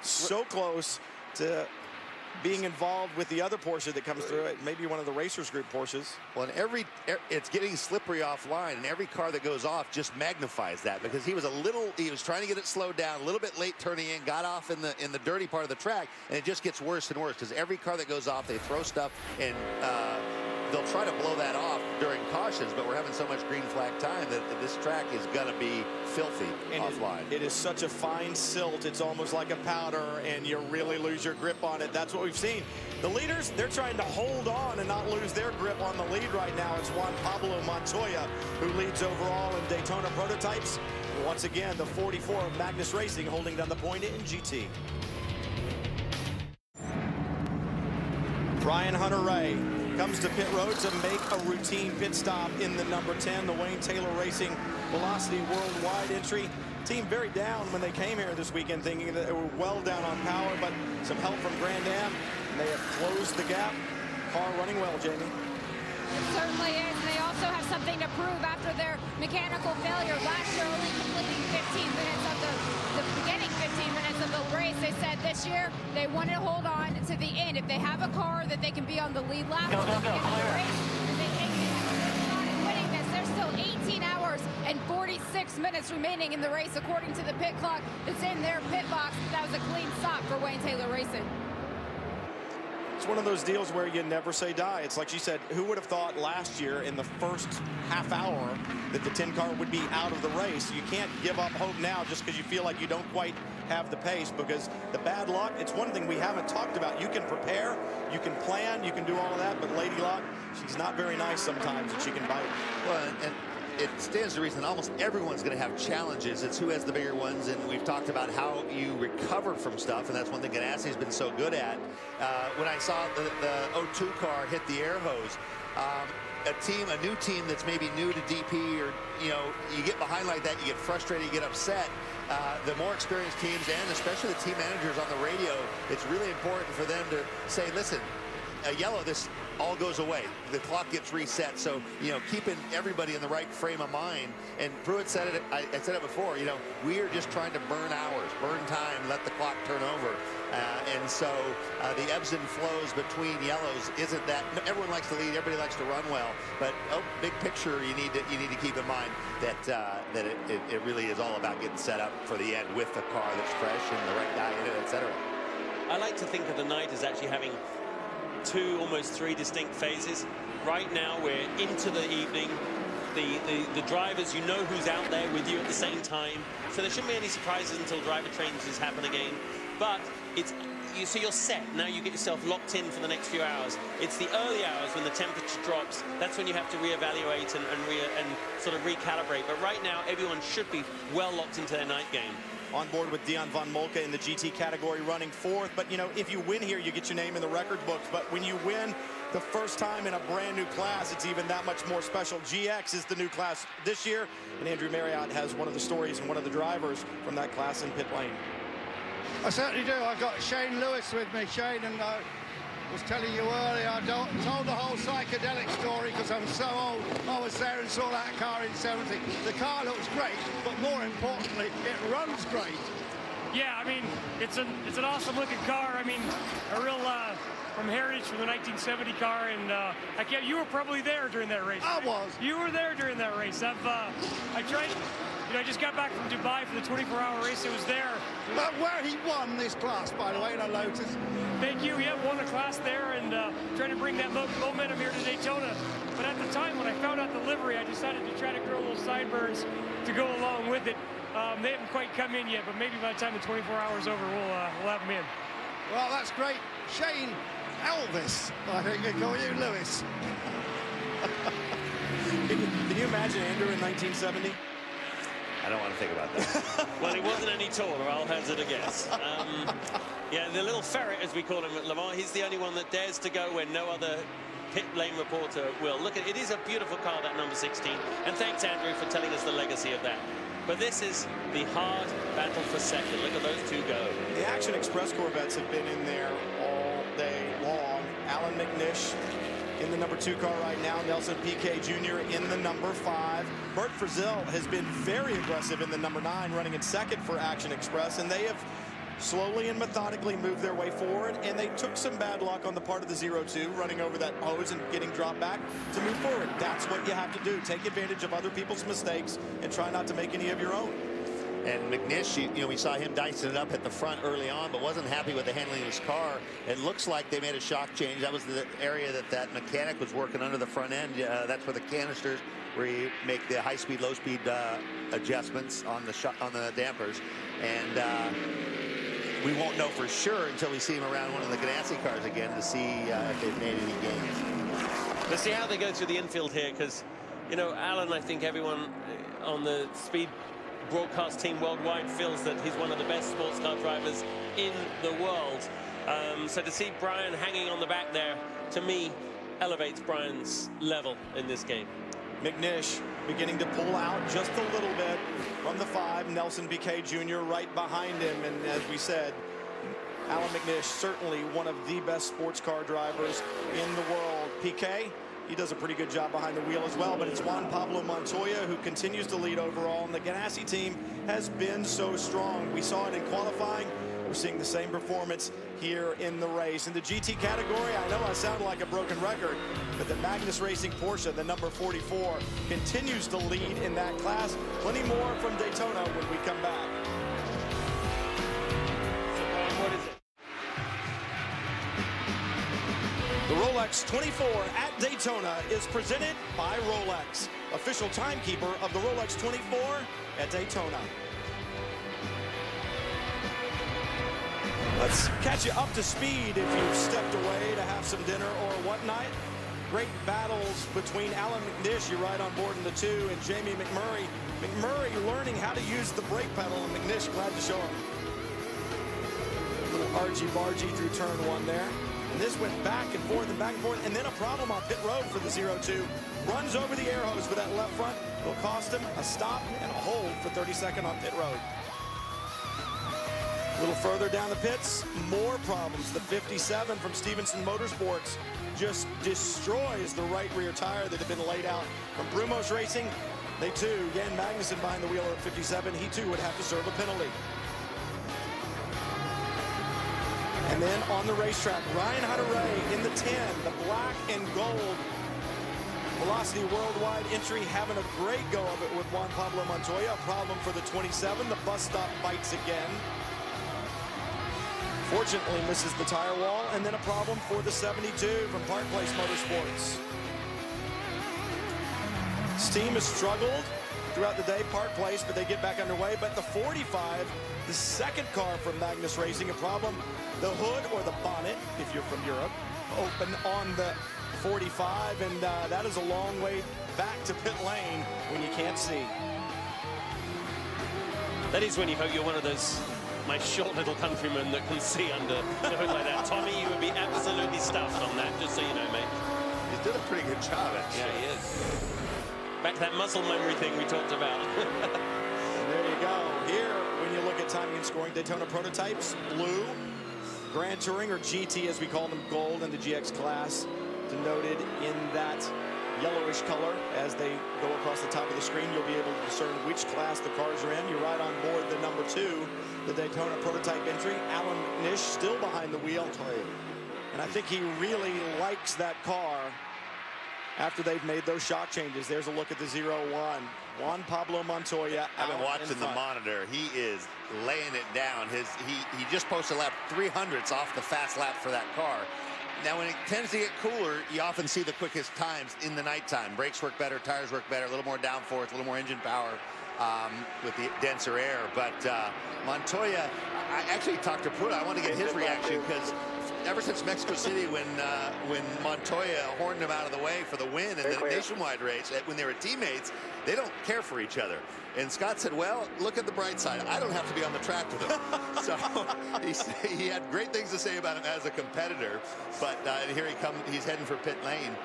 So close to being involved with the other Porsche that comes through it, maybe one of the Racers Group Porsches. Well, and it's getting slippery offline, and every car that goes off just magnifies that, because he was trying to get it slowed down, a little bit late turning in, got off in the dirty part of the track, and it just gets worse and worse, because every car that goes off, they throw stuff, and they'll try to blow that off during cautions, but we're having so much green flag time that this track is going to be filthy offline. It is such a fine silt. It's almost like a powder, and you really lose your grip on it. That's what we've seen. The leaders, they're trying to hold on and not lose their grip on the lead right now. It's Juan Pablo Montoya who leads overall in Daytona prototypes. Once again, the 44 of Magnus Racing holding down the point in GT. Brian Hunter-Reay comes to pit road to make a routine pit stop in the number 10, the Wayne Taylor Racing Velocity Worldwide entry. Team very down when they came here this weekend, thinking that they were well down on power, but some help from Grand Am, and they have closed the gap. Car running well, Jamie. It certainly is, and they also have something to prove after their mechanical failure last year, only completing 15 minutes of the beginning 15 minutes of the race. They said this year they want to hold on to the end. If they have a car that they can be on the lead lap at the end of the race, and they take winning this, there's still 18 hours and 46 minutes remaining in the race according to the pit clock that's in their pit box. That was a clean stop for Wayne Taylor Racing. It's one of those deals where you never say die. It's like she said, who would have thought last year in the first half hour that the 10 car would be out of the race? You can't give up hope now just because you feel like you don't quite have the pace, because the bad luck, it's one thing we haven't talked about. You can prepare, you can plan, you can do all of that, but Lady Luck, she's not very nice sometimes, and she can bite. Well, and it stands to reason almost everyone's going to have challenges. It's who has the bigger ones, and we've talked about how you recover from stuff, and that's one thing Ganassi's been so good at. When I saw the O2 car hit the air hose, a new team that's maybe new to DP, or you get behind like that, you get frustrated, you get upset. The more experienced teams, and especially the team managers on the radio, it's really important for them to say, listen, yellow, this all goes away. The clock gets reset. So, keeping everybody in the right frame of mind. And Pruitt said it, I said it before, we are just trying to burn hours, burn time, let the clock turn over. And so the ebbs and flows between yellows isn't that. Everyone likes to lead, everybody likes to run well, but big picture, you need to keep in mind that it really is all about getting set up for the end with the car that's fresh and the right guy in it, etc. I like to think of the night as actually having two, almost three distinct phases. Right now we're into the evening. The drivers, who's out there with you at the same time, so there shouldn't be any surprises until driver changes happen again. But so you're set. Now you get yourself locked in for the next few hours. It's the early hours when the temperature drops. That's when you have to reevaluate and sort of recalibrate. But right now, everyone should be well locked into their night game. On board with Dion von Molke in the GT category running fourth. But, if you win here, you get your name in the record books. But when you win the first time in a brand new class, it's even that much more special. GX is the new class this year, and Andrew Marriott has one of the stories and one of the drivers from that class in pit lane. I certainly do. I've got Shane Lewis with me. Shane, and I was telling you earlier, I told the whole psychedelic story because I'm so old. I was there and saw that car in 70. The car looks great, but more importantly, it runs great. Yeah, I mean, it's an awesome looking car. I mean, a real from heritage from the 1970 car, and you were probably there during that race. I was. You were there during that race. I tried. I just got back from Dubai for the 24-hour race. It was there. Where he won this class, by the way, in a Lotus. Thank you. He won a class there, and trying to bring that momentum here to Daytona. But at the time, when I found out the livery, I decided to try to grow little sideburns to go along with it. They haven't quite come in yet, but maybe by the time the 24 hours over, we'll have them in. Well, that's great. Shane Elvis, I think they call you, Lewis. Can you imagine Andrew in 1970? I don't want to think about that. Well, he wasn't any taller, I'll hazard a guess. Yeah, the little ferret, as we call him at Le Mans, he's the only one that dares to go when no other pit lane reporter will. Look, it is a beautiful car, that number 16. And thanks, Andrew, for telling us the legacy of that. But this is the hard battle for second. Look at those two go. The Action Express Corvettes have been in there all day long. Alan McNish in the number 2 car right now. Nelson Piquet Jr. in the number 5. Bert Frizzell has been very aggressive in the number 9, running in second for Action Express, and they have slowly and methodically moved their way forward, and they took some bad luck on the part of the 0-2, running over that hose and getting dropped back to move forward. That's what you have to do. Take advantage of other people's mistakes and try not to make any of your own. And McNish, you know, we saw him dicing it up at the front early on, but wasn't happy with the handling of his car. It looks like they made a shock change. That was the area that mechanic was working under the front end. That's where the canisters, where you make the high-speed, low-speed adjustments on the dampers. And we won't know for sure until we see him around one of the Ganassi cars again to see if they've made any gains. Let's see how they go through the infield here, because, you know, Alan, I think everyone on the speed broadcast team worldwide feels that he's one of the best sports car drivers in the world. So to see Brian hanging on the back there, to me, elevates Brian's level in this game. McNish beginning to pull out just a little bit from the 5. Nelson Piquet Jr. right behind him. And as we said, Alan McNish, certainly one of the best sports car drivers in the world. Piquet, he does a pretty good job behind the wheel as well, but it's Juan Pablo Montoya who continues to lead overall, and the Ganassi team has been so strong. We saw it in qualifying. We're seeing the same performance here in the race. In the GT category, I know I sound like a broken record, but the Magnus Racing Porsche, the number 44, continues to lead in that class. Plenty more from Daytona when we come back. What is it? The Rolex 24 at Daytona is presented by Rolex, official timekeeper of the Rolex 24 at Daytona. Let's catch you up to speed if you've stepped away to have some dinner or whatnot. Great battles between Alan McNish, you ride on board in the 2, and Jamie McMurray. McMurray learning how to use the brake pedal, and McNish glad to show him. Little argy-bargy through turn 1 there. And this went back and forth, and then a problem on pit road for the 0-2. Runs over the air hose with that left front. Will cost him a stop and a hold for 32nd on pit road. A little further down the pits, more problems. The 57 from Stevenson Motorsports just destroys the right rear tire that had been laid out from Brumos Racing. They too, Jan Magnussen behind the wheel at 57, he too would have to serve a penalty. And then on the racetrack, Ryan Hunter-Reay in the 10, the black and gold Velocity Worldwide entry, having a great go of it with Juan Pablo Montoya. A problem for the 27. The bus stop bites again. Fortunately misses the tire wall. And then a problem for the 72 from Park Place Motorsports. This team has struggled throughout the day, Park Place, but they get back underway. But the 45, the second car from Magnus Racing, a problem. The hood or the bonnet, if you're from Europe, open on the 45, and that is a long way back to pit lane when you can't see. That is when you hope you're one of those, my short little countrymen that can see under the hood like that. Tommy, you would be absolutely stuffed on that, just so you know, mate. He's did a pretty good job, actually. Yeah, he is. Back to that muscle memory thing we talked about. And there you go. Here, when you look at timing and scoring Daytona prototypes, blue, Grand Touring, or GT as we call them, gold in the GX class, denoted in that yellowish color. As they go across the top of the screen, you'll be able to discern which class the cars are in. You ride on board the number 2, the Daytona prototype entry. Alan Nish still behind the wheel. And I think he really likes that car after they've made those shock changes. There's a look at the 0-1. Juan Pablo Montoya. I've been watching the monitor. He is laying it down. He just posted a lap 300ths off the fast lap for that car. Now, when it tends to get cooler, you often see the quickest times in the nighttime. Brakes work better, tires work better, a little more downforce, a little more engine power with the denser air. But Montoya, I actually talked to Pruitt. I want to get his reaction because ever since Mexico City, when Montoya horned him out of the way for the win in the nationwide race, when they were teammates, they don't care for each other. And Scott said, well, look at the bright side. I don't have to be on the track with him. So he had great things to say about him as a competitor. But here he comes. He's heading for pit lane.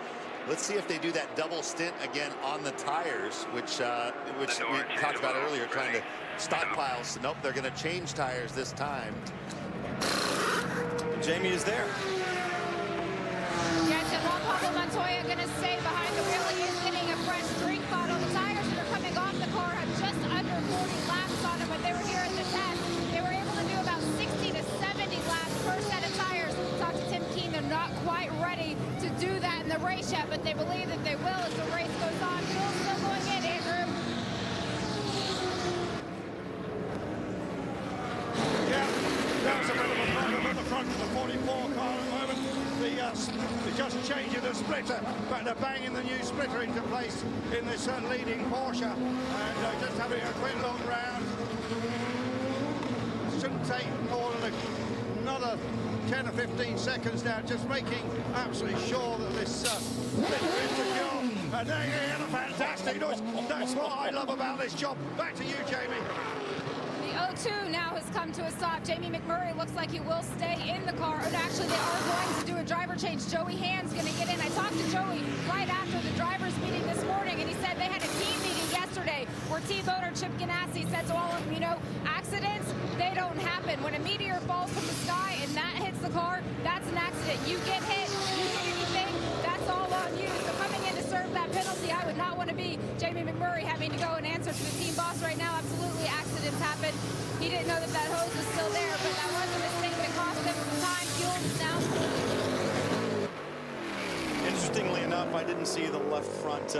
Let's see if they do that double stint again on the tires, which we talked about earlier, trying to stockpile. Nope, they're going to change tires this time. Jamie is there. Yes, and Juan Pablo Montoya going to stay behind the wheel. He is getting a fresh drink bottle. The tires that are coming off the car have just under 40 laps on them. When they were here at the test, they were able to do about 60 to 70 laps per set of tires. Talk to Tim Keene. They're not quite ready to do that in the race yet, but they believe that they will as the race goes on. Fuel still going in, Andrew. Sounds a bit of a problem at the front of the 44 car at the moment. They're just changing the splitter, but they're banging the new splitter into place in this leading Porsche. And just having a quick look round. Shouldn't take more than another 10 or 15 seconds now, just making absolutely sure that this splitter is secure. And there you have a fantastic noise. That's what I love about this job. Back to you, Jamie. The 02 now has come to a stop. Jamie McMurray looks like he will stay in the car. And actually, they are going to do a driver change. Joey Hand's going to get in. I talked to Joey right after the drivers' meeting this morning, and he said they had a team meeting yesterday where team owner Chip Ganassi said to all of them, you know, accidents, they don't happen. When a meteor falls from the sky and that hits the car, that's an accident. You get hit, you hit anything, that's all on you. So coming in to serve that penalty, I would not want to be Jamie McMurray having to go and answer to the team boss right now. Absolutely, accidents happen. He didn't know that that hose was still there, but that was a mistake that cost him some time. Fuel now. Interestingly enough, I didn't see the left front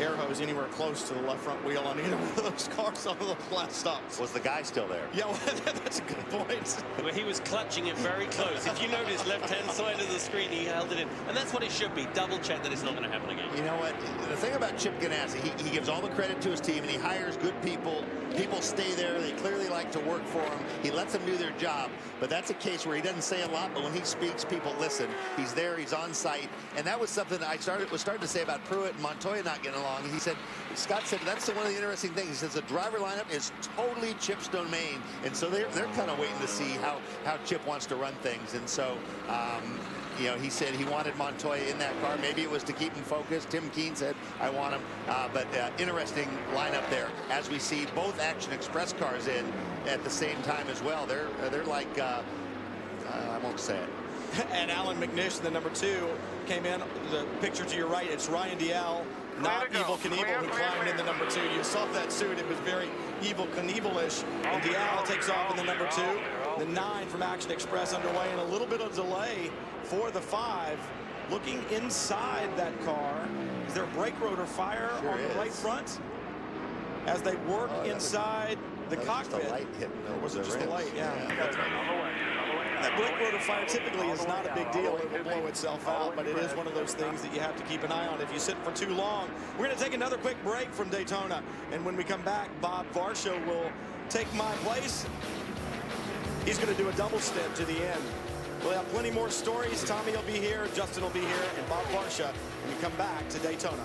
air hose anywhere close to the left front wheel on either one of those cars on those last stops. Was the guy still there? Yeah, well, that's a good point. Well, he was clutching it very close. If you notice, left-hand side of the screen, he held it in. And that's what it should be. Double check that it's not going to happen again. You know what? The thing about Chip Ganassi, he gives all the credit to his team, and he hires good people. People stay there. They clearly like to work for him. He lets them do their job. But that's a case where he doesn't say a lot, but when he speaks, people listen. He's there. He's on site. And that was something that I was starting to say about Pruitt and Montoya not getting along. He said, Scott said, that's one of the interesting things. He says the driver lineup is totally Chip's domain. And so they're kind of waiting to see how Chip wants to run things. And so, you know, he said he wanted Montoya in that car. Maybe it was to keep him focused. Tim Keene said, I want him. But interesting lineup there as we see both Action Express cars in at the same time as well. They're like, I won't say it. And Alan McNish, the number 2, came in. The picture to your right, it's Ryan Dial, not Evil Knievel, who climbed in the number 2. You saw that suit. It was very Evil Knievel-ish. And Dial takes off in the number 2. The 9 from Action Express underway, and a little bit of delay for the 5. Looking inside that car, is there a brake rotor fire on the right front? As they work inside the cockpit. The light hitting or was it just the light? Yeah. That's right. That brake rotor fire typically is not a big deal. It will blow itself out, but it is one of those things that you have to keep an eye on if you sit for too long. We're going to take another quick break from Daytona, and when we come back, Bob Varsho will take my place. He's going to do a double stint to the end. We'll have plenty more stories. Tommy will be here, Justin will be here, and Bob Varsho when we come back to Daytona.